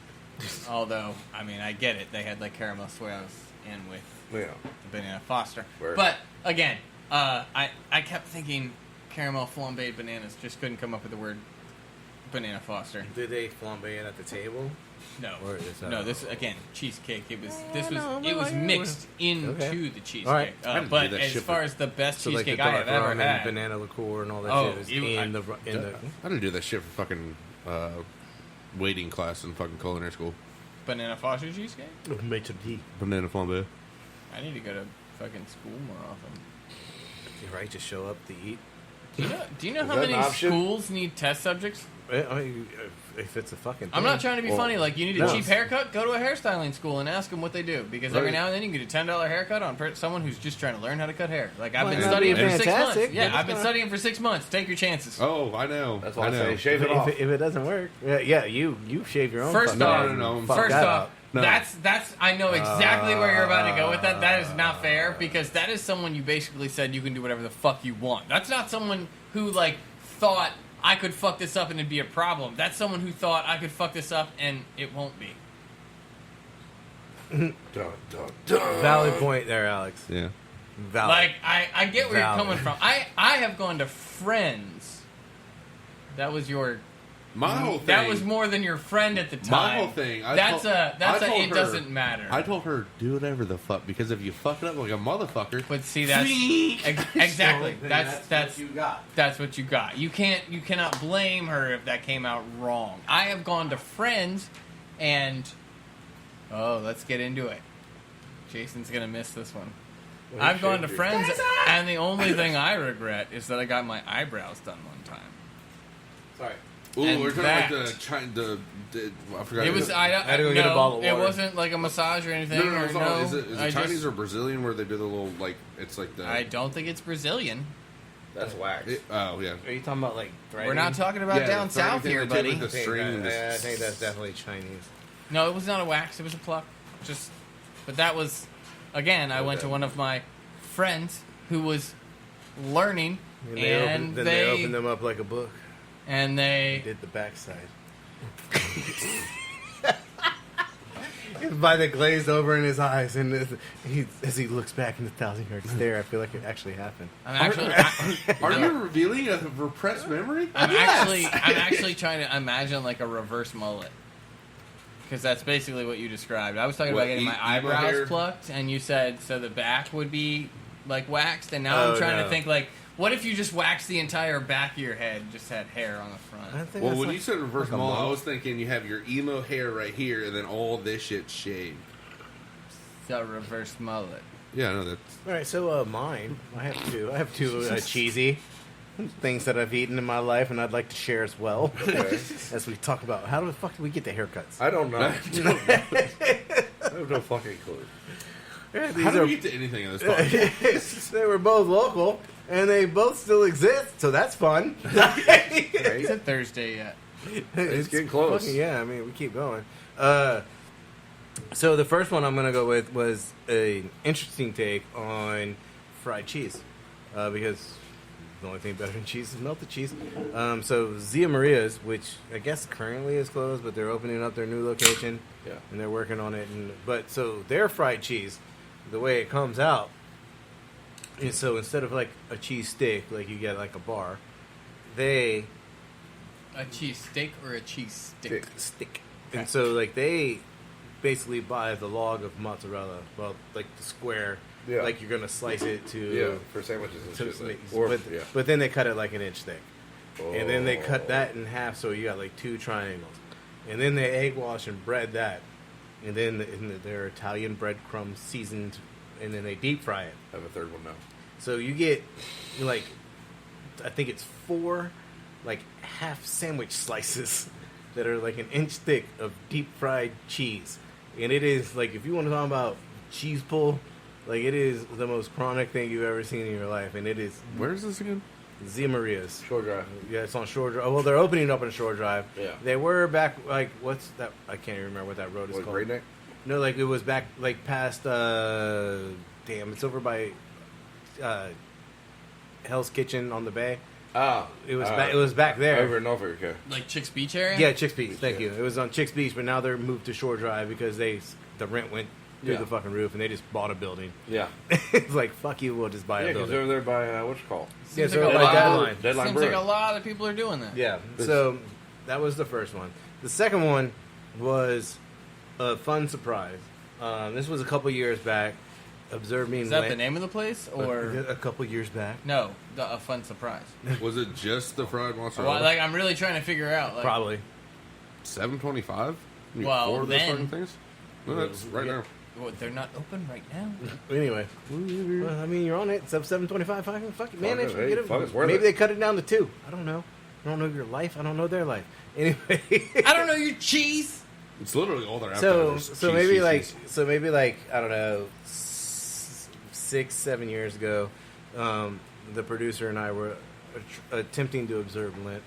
[SPEAKER 2] Although, I mean, I get it. They had like caramel swirls in with
[SPEAKER 3] Yeah.
[SPEAKER 2] the Banana Foster.
[SPEAKER 3] Word.
[SPEAKER 2] But again, I kept thinking caramel flambéed bananas. Just couldn't come up with the word Banana Foster.
[SPEAKER 1] Did they flambe it at the table?
[SPEAKER 2] No,
[SPEAKER 1] Or is that-
[SPEAKER 2] no. This again, cheesecake. It was
[SPEAKER 1] no,
[SPEAKER 2] it was
[SPEAKER 1] but
[SPEAKER 2] mixed into
[SPEAKER 1] Okay.
[SPEAKER 2] the cheesecake.
[SPEAKER 1] All right.
[SPEAKER 4] I didn't
[SPEAKER 2] But
[SPEAKER 4] do that
[SPEAKER 2] as
[SPEAKER 4] shit
[SPEAKER 2] far
[SPEAKER 4] for-
[SPEAKER 2] as the best
[SPEAKER 1] So like the
[SPEAKER 2] cheesecake I
[SPEAKER 1] dark
[SPEAKER 2] have ever
[SPEAKER 1] rum
[SPEAKER 2] had,
[SPEAKER 1] and banana liqueur and all that
[SPEAKER 2] Oh,
[SPEAKER 1] shit was
[SPEAKER 2] you-
[SPEAKER 1] in the
[SPEAKER 4] I didn't do that shit for fucking waiting class in fucking culinary school.
[SPEAKER 2] Banana Foster cheesecake.
[SPEAKER 1] maitre d'.
[SPEAKER 4] Banana flambe.
[SPEAKER 2] I need to go to fucking school more often.
[SPEAKER 1] You're right. Just show up to eat.
[SPEAKER 2] Do you know
[SPEAKER 3] Is
[SPEAKER 2] how
[SPEAKER 3] that
[SPEAKER 2] many
[SPEAKER 3] an option?
[SPEAKER 2] schools need test subjects?
[SPEAKER 1] If it's a fucking.
[SPEAKER 2] I'm not trying to be
[SPEAKER 3] Well,
[SPEAKER 2] funny. Like, you need a
[SPEAKER 1] no.
[SPEAKER 2] cheap haircut? Go to a hairstyling school and ask them what they do. Because every
[SPEAKER 3] Right.
[SPEAKER 2] now and then you can get a $10 haircut on someone who's just trying to learn how to cut hair. Like, I've
[SPEAKER 1] Well,
[SPEAKER 2] been
[SPEAKER 1] that'd
[SPEAKER 2] studying
[SPEAKER 1] be
[SPEAKER 2] for 6 months.
[SPEAKER 1] fantastic.
[SPEAKER 2] Yeah,
[SPEAKER 1] That's
[SPEAKER 2] I've been
[SPEAKER 1] fine.
[SPEAKER 2] studying for 6 months. Take your chances.
[SPEAKER 4] Oh, I know.
[SPEAKER 3] That's why I
[SPEAKER 4] I know.
[SPEAKER 3] say shave it off.
[SPEAKER 1] If it doesn't work, yeah, you shave your own.
[SPEAKER 2] First
[SPEAKER 1] fucking
[SPEAKER 2] off,
[SPEAKER 1] ass and
[SPEAKER 4] no,
[SPEAKER 1] fuck
[SPEAKER 2] First
[SPEAKER 1] that
[SPEAKER 2] off,
[SPEAKER 1] up.
[SPEAKER 4] No.
[SPEAKER 2] that's I know exactly where you're about to go with that. That is not fair because that is someone you basically said you can do whatever the fuck you want. That's not someone who like thought I could fuck this up and it'd be a problem. That's someone who thought I could fuck this up and it won't be.
[SPEAKER 3] Dun, dun, dun.
[SPEAKER 1] Valid point there, Alex.
[SPEAKER 4] Yeah.
[SPEAKER 1] Valid.
[SPEAKER 2] Like I get where
[SPEAKER 1] Valid.
[SPEAKER 2] you're coming from. I have gone to friends. That was your.
[SPEAKER 4] My whole thing.
[SPEAKER 2] That was more than your friend at the time.
[SPEAKER 4] My whole thing. I told
[SPEAKER 2] It
[SPEAKER 4] her-
[SPEAKER 2] doesn't matter.
[SPEAKER 4] I told her, do whatever the fuck, because if you fuck it up like a motherfucker.
[SPEAKER 2] But see, that's exactly.
[SPEAKER 1] So, then
[SPEAKER 2] That's
[SPEAKER 1] what you got.
[SPEAKER 2] That's what you got. You cannot blame her if that came out wrong. I have gone to friends, and let's get into it. Jason's gonna miss this one.
[SPEAKER 3] Well,
[SPEAKER 2] I've
[SPEAKER 3] you
[SPEAKER 2] gone to
[SPEAKER 3] shaved
[SPEAKER 2] friends, and the only thing I regret is that I got my eyebrows done one time.
[SPEAKER 1] Sorry.
[SPEAKER 4] Ooh,
[SPEAKER 2] and
[SPEAKER 4] we're talking
[SPEAKER 2] that-
[SPEAKER 4] like I forgot.
[SPEAKER 2] It was I
[SPEAKER 1] had to go get a bottle of
[SPEAKER 2] it
[SPEAKER 1] water.
[SPEAKER 2] wasn't like a massage or anything.
[SPEAKER 4] No,
[SPEAKER 2] or
[SPEAKER 4] it's not. Is
[SPEAKER 2] no,
[SPEAKER 4] it
[SPEAKER 2] I
[SPEAKER 4] Chinese
[SPEAKER 2] just-
[SPEAKER 4] or Brazilian where they do the little like it's like the.
[SPEAKER 2] I don't think it's Brazilian.
[SPEAKER 3] That's wax.
[SPEAKER 4] Oh yeah.
[SPEAKER 1] Are you talking about like threading?
[SPEAKER 2] We're not talking about
[SPEAKER 4] Yeah,
[SPEAKER 2] down
[SPEAKER 4] the threading
[SPEAKER 2] south
[SPEAKER 4] thing
[SPEAKER 2] here,
[SPEAKER 4] they do
[SPEAKER 2] buddy.
[SPEAKER 4] with the
[SPEAKER 1] I think
[SPEAKER 4] string.
[SPEAKER 1] I think that's definitely Chinese.
[SPEAKER 2] No, it was not a wax. It was a pluck. But that was, again, I went to
[SPEAKER 3] Okay.
[SPEAKER 2] one of my friends who was learning,
[SPEAKER 1] Then they opened them up like a book.
[SPEAKER 2] and they
[SPEAKER 1] Did the backside. By the glazed over in his eyes, and as he looks back in the 1,000-yard stare, I feel like it actually happened.
[SPEAKER 2] I'm actually,
[SPEAKER 4] Are you revealing a repressed memory?
[SPEAKER 2] I'm actually trying to imagine like a reverse mullet. Because that's basically what you described. I was talking
[SPEAKER 4] What,
[SPEAKER 2] about getting my
[SPEAKER 4] emo
[SPEAKER 2] eyebrows
[SPEAKER 4] hair?
[SPEAKER 2] plucked, and you said so the back would be like waxed, and now I'm trying to think like, what if you just waxed the entire back of your head, and just had hair on the front?
[SPEAKER 1] I think
[SPEAKER 4] Well,
[SPEAKER 1] that's
[SPEAKER 4] when
[SPEAKER 1] like-
[SPEAKER 4] you said reverse
[SPEAKER 1] like a
[SPEAKER 4] mullet, I
[SPEAKER 1] mullet.
[SPEAKER 4] was thinking you have your emo hair right here, and then all this shit shaved.
[SPEAKER 2] The reverse mullet.
[SPEAKER 4] Yeah, no, that's
[SPEAKER 1] All right, so mine. I have two cheesy things that I've eaten in my life, and I'd like to share as well.
[SPEAKER 3] Okay.
[SPEAKER 1] As we talk about how the fuck do we get the haircuts?
[SPEAKER 3] I don't know. I have no fucking clue.
[SPEAKER 1] Yeah,
[SPEAKER 4] how do we get to anything in this podcast?
[SPEAKER 1] they were both local, and they both still exist, so that's fun.
[SPEAKER 2] Is it Thursday yet?
[SPEAKER 3] It's getting close.
[SPEAKER 1] fucking- yeah, I mean, we keep going. So the first one I'm going to go with was an interesting take on fried cheese, because the only thing better than cheese is melted cheese. So Zia Maria's, which I guess currently is closed, but they're opening up their new location,
[SPEAKER 3] Yeah.
[SPEAKER 1] and they're working on it. But so their fried cheese, the way it comes out, is so instead of like a cheese stick, like you get like a bar, they
[SPEAKER 2] A cheese steak or a cheese stick?
[SPEAKER 1] stick.
[SPEAKER 2] Okay.
[SPEAKER 1] And so like they basically buy the log of mozzarella, well, like the square,
[SPEAKER 3] Yeah.
[SPEAKER 1] like you're gonna slice it to
[SPEAKER 3] Yeah, for sandwiches and
[SPEAKER 1] to-
[SPEAKER 3] shit. Like,
[SPEAKER 1] but then they cut it like an inch thick, and then they cut
[SPEAKER 3] Oh.
[SPEAKER 1] that in half, so you got like two triangles, and then they egg wash and bread that, and then their Italian breadcrumbs seasoned, and then they deep fry it.
[SPEAKER 3] I have a third one now.
[SPEAKER 1] So you get like, I think it's 4 like half sandwich slices that are like an inch thick of deep fried cheese, and it is like, if you want to talk about cheese pull, like it is the most chronic thing you've ever seen in your life, and it is
[SPEAKER 4] Where is this again?
[SPEAKER 1] Zia Maria's.
[SPEAKER 3] Shore Drive.
[SPEAKER 1] Yeah, it's on Shore Drive. Well, they're opening up on Shore Drive.
[SPEAKER 3] Yeah.
[SPEAKER 1] They were back, like, what's that? I can't even remember what that road is
[SPEAKER 3] What,
[SPEAKER 1] called.
[SPEAKER 3] Great Neck?
[SPEAKER 1] No, like it was back, like past, damn, it's over by Hell's Kitchen on the Bay.
[SPEAKER 3] Ah.
[SPEAKER 1] It was back there.
[SPEAKER 3] Over in Norfolk, okay.
[SPEAKER 2] Like Chicks Beach area?
[SPEAKER 1] Yeah, Chicks Beach. Thank
[SPEAKER 3] Yeah.
[SPEAKER 1] you. It was on Chicks Beach, but now they're moved to Shore Drive because the rent went through
[SPEAKER 3] Yeah.
[SPEAKER 1] the fucking roof, and they just bought a building.
[SPEAKER 3] Yeah.
[SPEAKER 1] It's like, fuck you, we'll just buy
[SPEAKER 3] Yeah,
[SPEAKER 1] a
[SPEAKER 3] because
[SPEAKER 1] building.
[SPEAKER 3] they're there by, what's it called?
[SPEAKER 1] Yeah,
[SPEAKER 2] Seems
[SPEAKER 1] so
[SPEAKER 2] like a
[SPEAKER 1] by
[SPEAKER 2] lot-
[SPEAKER 1] Deadline.
[SPEAKER 3] Deadline
[SPEAKER 2] Seems like
[SPEAKER 3] Brewing.
[SPEAKER 2] a lot of people are doing that.
[SPEAKER 1] Yeah.
[SPEAKER 3] This-
[SPEAKER 1] So that was the first one. The second one was a fun surprise. This was a couple years back. Observe me.
[SPEAKER 2] Is that the name of the place? Or
[SPEAKER 1] a couple years back?
[SPEAKER 2] no, a fun surprise?
[SPEAKER 4] Was it just the fried
[SPEAKER 2] Well,
[SPEAKER 4] mozzarella?
[SPEAKER 2] like, I'm really trying to figure out. Like,
[SPEAKER 1] Probably.
[SPEAKER 4] $7.25?
[SPEAKER 2] Well,
[SPEAKER 4] 4 of those
[SPEAKER 2] then-
[SPEAKER 4] fucking things? No, that's right
[SPEAKER 1] Yeah.
[SPEAKER 4] now.
[SPEAKER 2] Well, they're not open right now.
[SPEAKER 1] Anyway, well, I mean, you're on it. It's up $7.25. Fuck it, man.
[SPEAKER 3] Fuck
[SPEAKER 1] They
[SPEAKER 3] it,
[SPEAKER 1] should
[SPEAKER 3] hey,
[SPEAKER 1] get it.
[SPEAKER 3] fuck, it's worth
[SPEAKER 1] Maybe
[SPEAKER 3] it.
[SPEAKER 1] they cut it down to 2. I don't know. I don't know your life. I don't know their life. Anyway.
[SPEAKER 2] I don't know your cheese.
[SPEAKER 4] It's literally all they're out
[SPEAKER 1] So
[SPEAKER 4] there. is
[SPEAKER 1] so
[SPEAKER 4] cheese,
[SPEAKER 1] maybe
[SPEAKER 4] cheese,
[SPEAKER 1] like
[SPEAKER 4] cheese.
[SPEAKER 1] so maybe like I don't know 6-7 years ago, the producer and I were attempting to observe Lent,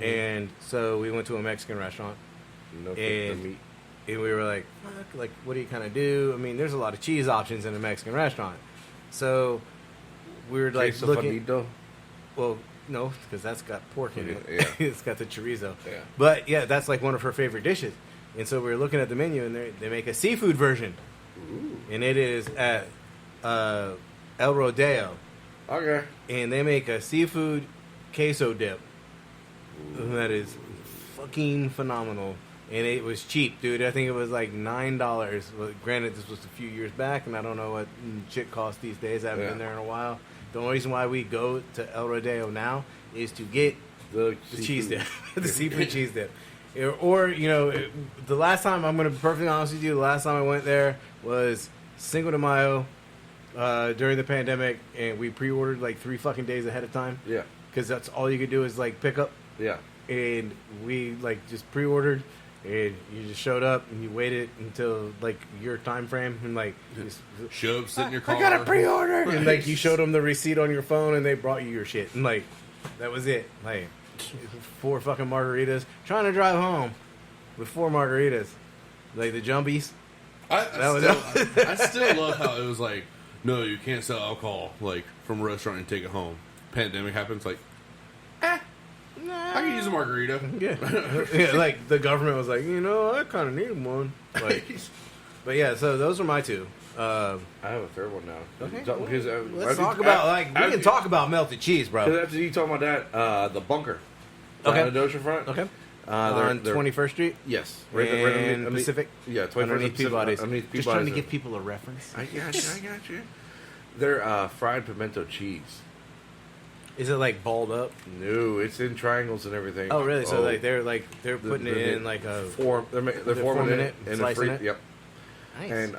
[SPEAKER 1] and so we went to a Mexican restaurant,
[SPEAKER 3] No
[SPEAKER 1] and
[SPEAKER 3] meat.
[SPEAKER 1] and we were like, fuck, like what do you kind of do? I mean, there's a lot of cheese options in a Mexican restaurant, so we were like
[SPEAKER 3] Queso
[SPEAKER 1] looking.
[SPEAKER 3] Fundido?
[SPEAKER 1] Well, no, because that's got pork in it.
[SPEAKER 3] Yeah.
[SPEAKER 1] It's got the chorizo.
[SPEAKER 3] Yeah.
[SPEAKER 1] But yeah, that's like one of her favorite dishes. And so we were looking at the menu, and they make a seafood version, and it is at El Rodeo,
[SPEAKER 3] Okay.
[SPEAKER 1] and they make a seafood queso dip. And that is fucking phenomenal, and it was cheap, dude. I think it was like $9. Well, granted, this was a few years back, and I don't know what shit costs these days. I haven't
[SPEAKER 3] Yeah.
[SPEAKER 1] been there in a while. The only reason why we go to El Rodeo now is to get
[SPEAKER 3] The
[SPEAKER 1] cheese dip, the seafood cheese dip. Or, you know, the last time, I'm going to be perfectly honest with you, the last time I went there was Cinco de Mayo during the pandemic, and we pre-ordered like 3 fucking days ahead of time
[SPEAKER 3] Yeah.
[SPEAKER 1] because that's all you could do is like pick up,
[SPEAKER 3] Yeah.
[SPEAKER 1] and we like just pre-ordered, and you just showed up and you waited until like your time frame, and like just,
[SPEAKER 4] Show up, sit in your car.
[SPEAKER 1] I got a pre-order, and like you showed them the receipt on your phone, and they brought you your shit, and like that was it. Like 4 fucking margaritas. Trying to drive home with 4 margaritas, like the jumbies.
[SPEAKER 4] I
[SPEAKER 1] That
[SPEAKER 4] still love how it was like, no, you can't sell alcohol like from a restaurant and take it home. Pandemic happens, like, I can use a margarita.
[SPEAKER 1] Yeah. Yeah, like the government was like, you know, I kind of need one. Like, but yeah, so those are my 2.
[SPEAKER 3] I have a third one now.
[SPEAKER 1] Okay,
[SPEAKER 3] Because,
[SPEAKER 1] let's talk about we can talk about melted cheese, bro.
[SPEAKER 3] Because after you talking about that, the bunker.
[SPEAKER 1] Okay.
[SPEAKER 3] On the oceanfront.
[SPEAKER 1] Okay.
[SPEAKER 3] They're-
[SPEAKER 1] On
[SPEAKER 3] they're-
[SPEAKER 1] 21st Street.
[SPEAKER 3] Yes.
[SPEAKER 1] And Pacific.
[SPEAKER 3] Yeah, 21st
[SPEAKER 1] Underneath
[SPEAKER 3] Pacific,
[SPEAKER 1] Peabody's.
[SPEAKER 3] Underneath
[SPEAKER 1] Just trying to
[SPEAKER 3] Peabody's.
[SPEAKER 1] give people a reference.
[SPEAKER 3] I got you. They're fried pimento cheese.
[SPEAKER 1] Is it like balled up?
[SPEAKER 3] No, it's in triangles and everything.
[SPEAKER 1] Oh, really? So they're putting it in like a
[SPEAKER 3] They're forming
[SPEAKER 1] forming
[SPEAKER 3] it
[SPEAKER 1] it,
[SPEAKER 3] in a
[SPEAKER 1] slicing
[SPEAKER 3] free.
[SPEAKER 1] it?
[SPEAKER 3] Yep.
[SPEAKER 1] Nice.
[SPEAKER 3] And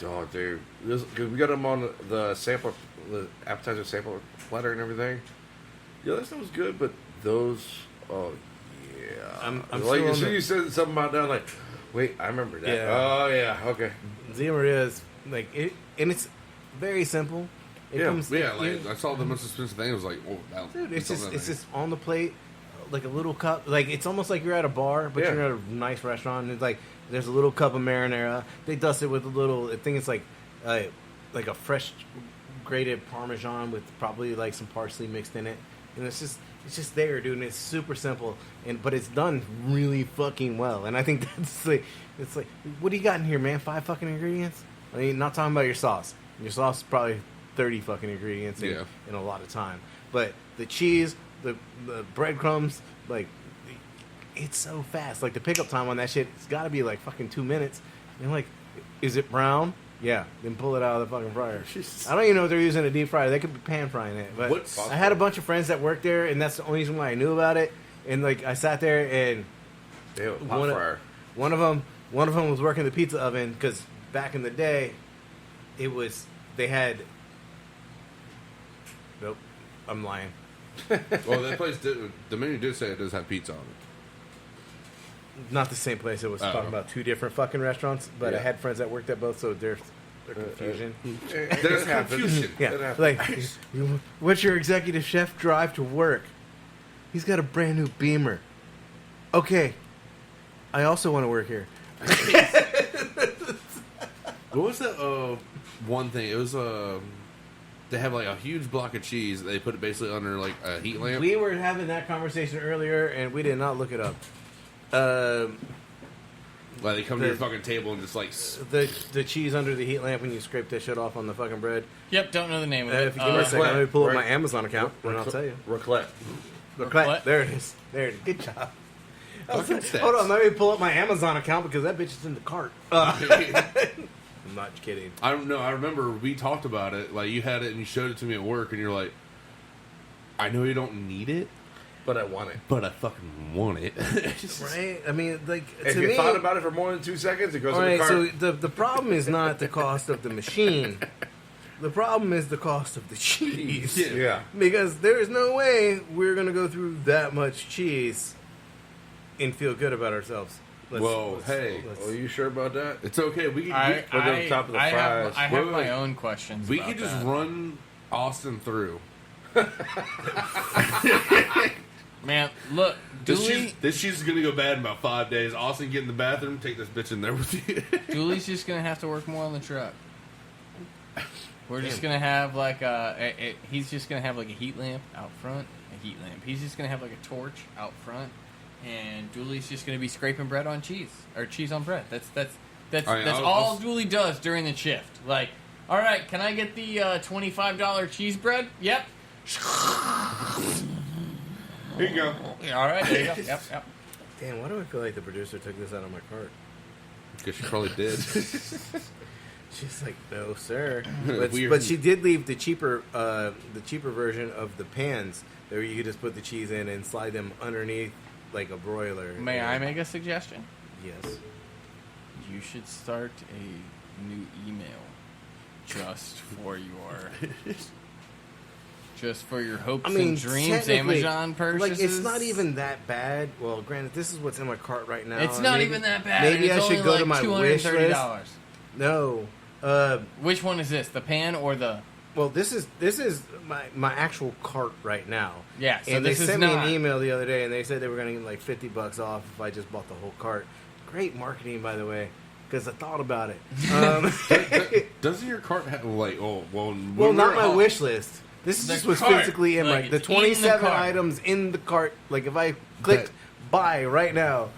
[SPEAKER 3] Oh, dude, because we got them on the appetizer sample platter and everything. Yeah, that stuff was good, but those, oh yeah,
[SPEAKER 1] I'm
[SPEAKER 3] like
[SPEAKER 1] still
[SPEAKER 3] as
[SPEAKER 1] on
[SPEAKER 3] soon
[SPEAKER 1] the-
[SPEAKER 3] as you said something about that, I'm like, wait, I remember that.
[SPEAKER 1] Yeah.
[SPEAKER 3] Oh yeah, okay.
[SPEAKER 1] Zia Maria is like it, and it's very simple. It comes,
[SPEAKER 4] I saw the most expensive thing. I was like, oh, that,
[SPEAKER 1] dude, it's just on the plate, like a little cup. Like it's almost like you're at a bar, but
[SPEAKER 3] Yeah.
[SPEAKER 1] you're at a nice restaurant. And it's like there's a little cup of marinara. They dust it with a little. I think it's like a fresh grated Parmesan with probably like some parsley mixed in it, and it's just there, dude. And it's super simple, but it's done really fucking well. And I think that's like it's like, what do you got in here, man? 5 fucking ingredients. I mean, not talking about your sauce. Your sauce is probably 30 fucking ingredients in a lot of time. But the cheese, the breadcrumbs, like, it's so fast. Like, the pickup time on that shit, it's got to be like fucking 2 minutes. And like, is it brown? Yeah. Then pull it out of the fucking fryer. I don't even know if they're using a deep fryer. They could be pan frying it. But I had a bunch of friends that worked there, and that's the only reason why I knew about it. And like, I sat there and
[SPEAKER 3] Fryer.
[SPEAKER 1] one of them was working the pizza oven because back in the day, they had. Nope, I'm lying.
[SPEAKER 4] Well, that place the menu did say it does have pizza on it.
[SPEAKER 1] Not the same place. It was talking about 2 different fucking restaurants, but I
[SPEAKER 3] Yeah.
[SPEAKER 1] had friends that worked at both, so there's confusion.
[SPEAKER 4] There's confusion.
[SPEAKER 1] Yeah, like, what's your executive chef drive to work? He's got a brand new Beamer. Okay, I also want to work here.
[SPEAKER 4] What was that one thing? It was they have like a huge block of cheese. They put it basically under like a heat lamp.
[SPEAKER 1] We were having that conversation earlier, and we did not look it up.
[SPEAKER 4] Like they come to your fucking table and just like
[SPEAKER 1] The cheese under the heat lamp when you scrape that shit off on the fucking bread.
[SPEAKER 2] Yep, don't know the name of it.
[SPEAKER 1] If you give me a second, let me pull up my
[SPEAKER 3] Right.
[SPEAKER 1] Amazon account, and I'll tell you.
[SPEAKER 3] Raclette.
[SPEAKER 1] Raclette. There it is. There it is. Good job.
[SPEAKER 4] fucking stats.
[SPEAKER 1] Hold on, let me pull up my Amazon account because that bitch is in the cart. I'm not kidding.
[SPEAKER 4] I don't know. I remember we talked about it. Like you had it and you showed it to me at work, and you're like, "I know you don't need it,
[SPEAKER 3] But I want it.
[SPEAKER 4] but I fucking want it."
[SPEAKER 1] Right? I mean, like,
[SPEAKER 3] If
[SPEAKER 1] to
[SPEAKER 3] you
[SPEAKER 1] me,
[SPEAKER 3] thought about it for more than 2 seconds, it goes
[SPEAKER 1] all
[SPEAKER 3] in
[SPEAKER 1] right,
[SPEAKER 3] the cart.
[SPEAKER 1] so the problem is not the cost of the machine. The problem is the cost of the cheese.
[SPEAKER 3] Yeah.
[SPEAKER 1] Because there is no way we're going to go through that much cheese and feel good about ourselves.
[SPEAKER 4] Hey.
[SPEAKER 3] Are you sure about that?
[SPEAKER 4] It's okay. We
[SPEAKER 2] I
[SPEAKER 4] can.
[SPEAKER 3] Put it on top of the fries.
[SPEAKER 2] I have
[SPEAKER 4] Wait,
[SPEAKER 2] my
[SPEAKER 4] wait.
[SPEAKER 2] own questions.
[SPEAKER 4] We
[SPEAKER 2] about
[SPEAKER 4] can just
[SPEAKER 2] that.
[SPEAKER 4] run Austin through.
[SPEAKER 2] Man, look, Dooley,
[SPEAKER 4] This cheese is gonna go bad in about 5 days. Austin, get in the bathroom. Take this bitch in there with you.
[SPEAKER 2] Dooley's just gonna have to work more on the truck. We're just gonna have like he's just gonna have like a heat lamp out front. A heat lamp. He's just gonna have like a torch out front, and Dooley's just gonna be scraping bread on cheese or cheese on bread. That's all Dooley does during the shift. Like, all right, can I get the $25 cheese bread? Yep.
[SPEAKER 4] Here you go.
[SPEAKER 2] All right, there you go. Yep.
[SPEAKER 1] Damn, why do I feel like the producer took this out of my cart?
[SPEAKER 4] Because she probably did.
[SPEAKER 1] She's like, no, sir.
[SPEAKER 4] Weird.
[SPEAKER 1] But she did leave the cheaper version of the pans where you could just put the cheese in and slide them underneath like a broiler.
[SPEAKER 2] May I make a suggestion?
[SPEAKER 1] Yes.
[SPEAKER 2] You should start a new email just for your hopes and dreams,
[SPEAKER 1] technically,
[SPEAKER 2] Amazon purchases.
[SPEAKER 1] Like, it's not even that bad. Well, granted, this is what's in my cart right now.
[SPEAKER 2] It's not
[SPEAKER 1] Maybe-
[SPEAKER 2] even that bad.
[SPEAKER 1] Maybe
[SPEAKER 2] It's
[SPEAKER 1] I should
[SPEAKER 2] only
[SPEAKER 1] go
[SPEAKER 2] like
[SPEAKER 1] to my wish list.
[SPEAKER 2] $230.
[SPEAKER 1] No.
[SPEAKER 2] Which one is this? The pan or the?
[SPEAKER 1] Well, this is my actual cart right now.
[SPEAKER 2] Yeah, so
[SPEAKER 1] and
[SPEAKER 2] this
[SPEAKER 1] they
[SPEAKER 2] is
[SPEAKER 1] sent me
[SPEAKER 2] not-
[SPEAKER 1] an email the other day, and they said they were going to get like $50 off if I just bought the whole cart. Great marketing, by the way, because I thought about it.
[SPEAKER 4] Doesn't your cart have like? Oh, well.
[SPEAKER 1] Well, not my wish list. This
[SPEAKER 2] The
[SPEAKER 1] just was
[SPEAKER 2] cart,
[SPEAKER 1] physically in
[SPEAKER 2] like,
[SPEAKER 1] the
[SPEAKER 2] it's in the
[SPEAKER 1] 27
[SPEAKER 2] cart.
[SPEAKER 1] items in the cart. Like if I clicked buy right now,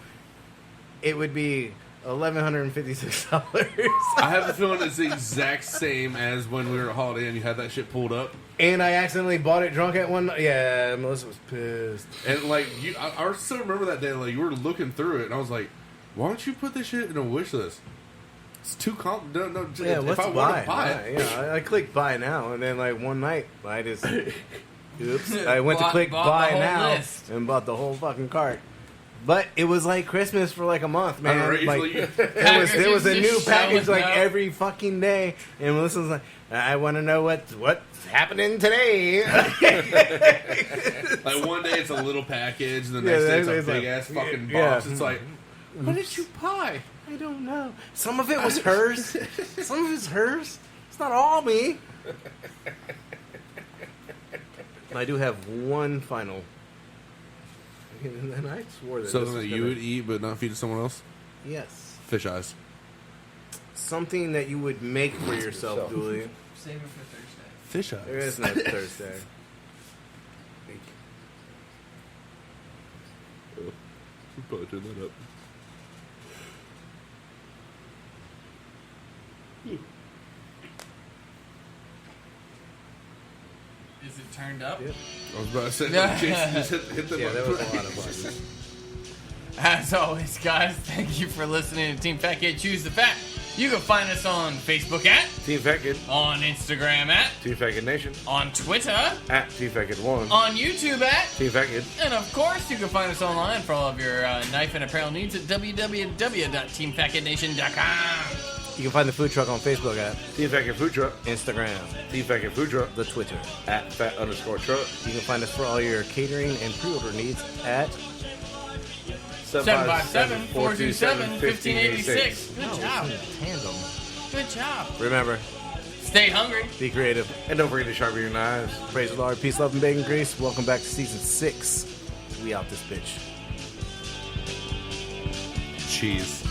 [SPEAKER 1] it would be $1,156.
[SPEAKER 4] I have a feeling it's the exact same as when we were at Holiday Inn. You had that shit pulled up,
[SPEAKER 1] And I accidentally bought it drunk at one. Yeah, Melissa was pissed.
[SPEAKER 4] and like I still remember that day. Like you were looking through it, and I was like, "Why don't you put this shit in a wish list? It's too No,
[SPEAKER 1] Yeah,
[SPEAKER 4] if
[SPEAKER 1] what's
[SPEAKER 4] I want
[SPEAKER 1] buy?
[SPEAKER 4] to buy it,
[SPEAKER 1] Yeah, I clicked buy now, and then like one night I just, oops, I went to
[SPEAKER 2] Bought
[SPEAKER 1] click
[SPEAKER 2] the
[SPEAKER 1] buy
[SPEAKER 2] whole
[SPEAKER 1] now
[SPEAKER 2] list.
[SPEAKER 1] and bought the whole fucking cart. But it was like Christmas for like a month, man. Like,
[SPEAKER 2] Packages
[SPEAKER 1] there was a new
[SPEAKER 2] just
[SPEAKER 1] package
[SPEAKER 2] showing
[SPEAKER 1] like
[SPEAKER 2] up.
[SPEAKER 1] every fucking day, and Melissa's like, "I want to know what's happening today."
[SPEAKER 4] Like one day it's a little package, and the
[SPEAKER 1] Yeah,
[SPEAKER 4] next day
[SPEAKER 1] it's
[SPEAKER 4] it's a
[SPEAKER 1] like-
[SPEAKER 4] big ass fucking
[SPEAKER 1] yeah.
[SPEAKER 4] box. It's like, what did you buy?
[SPEAKER 1] I don't know. Some of it was hers. Some of it's hers. It's not all me. I do have one final. And I swore that
[SPEAKER 4] Something
[SPEAKER 1] this
[SPEAKER 4] that
[SPEAKER 1] was
[SPEAKER 4] you
[SPEAKER 1] gonna-
[SPEAKER 4] would eat but not feed to someone else?
[SPEAKER 1] Yes.
[SPEAKER 4] Fish eyes.
[SPEAKER 1] Something that you would make for yourself, Dooley.
[SPEAKER 2] Save it for Thursday.
[SPEAKER 4] Fish eyes.
[SPEAKER 1] There is no Thursday.
[SPEAKER 4] Should probably turn that up.
[SPEAKER 2] Is it turned up?
[SPEAKER 1] Yep.
[SPEAKER 4] I was about to say,
[SPEAKER 2] Yeah.
[SPEAKER 4] Jason, just hit the
[SPEAKER 1] Yeah, there
[SPEAKER 4] button.
[SPEAKER 1] was a lot of buttons.
[SPEAKER 2] As always, guys, thank you for listening to Team Fat Kid Choose the Fat. You can find us on Facebook at,
[SPEAKER 3] Team Fat Kid,
[SPEAKER 2] on Instagram at,
[SPEAKER 3] Team Fat Kid Nation,
[SPEAKER 2] on Twitter,
[SPEAKER 3] at Team Fat Kid 1,
[SPEAKER 2] on YouTube at,
[SPEAKER 3] Team Fat Kid,
[SPEAKER 2] and of course, you can find us online for all of your knife and apparel needs at www.teamfatkidnation.com.
[SPEAKER 1] You can find the food truck on Facebook at
[SPEAKER 3] Team Fat Kid Food Truck,
[SPEAKER 1] Instagram,
[SPEAKER 3] Team Fat Kid Food Truck,
[SPEAKER 1] the Twitter.
[SPEAKER 3] at Fat_Truck,
[SPEAKER 1] You can find us for all your catering and pre-order needs at
[SPEAKER 2] 757-427-1586. Good job.
[SPEAKER 1] Tandem.
[SPEAKER 2] Good job.
[SPEAKER 1] Remember,
[SPEAKER 2] Stay hungry.
[SPEAKER 1] be creative.
[SPEAKER 3] And don't forget to sharpen your knives.
[SPEAKER 1] Praise the Lord. Peace, love, and bacon grease. Welcome back to season 6. We out this bitch.
[SPEAKER 4] Cheese.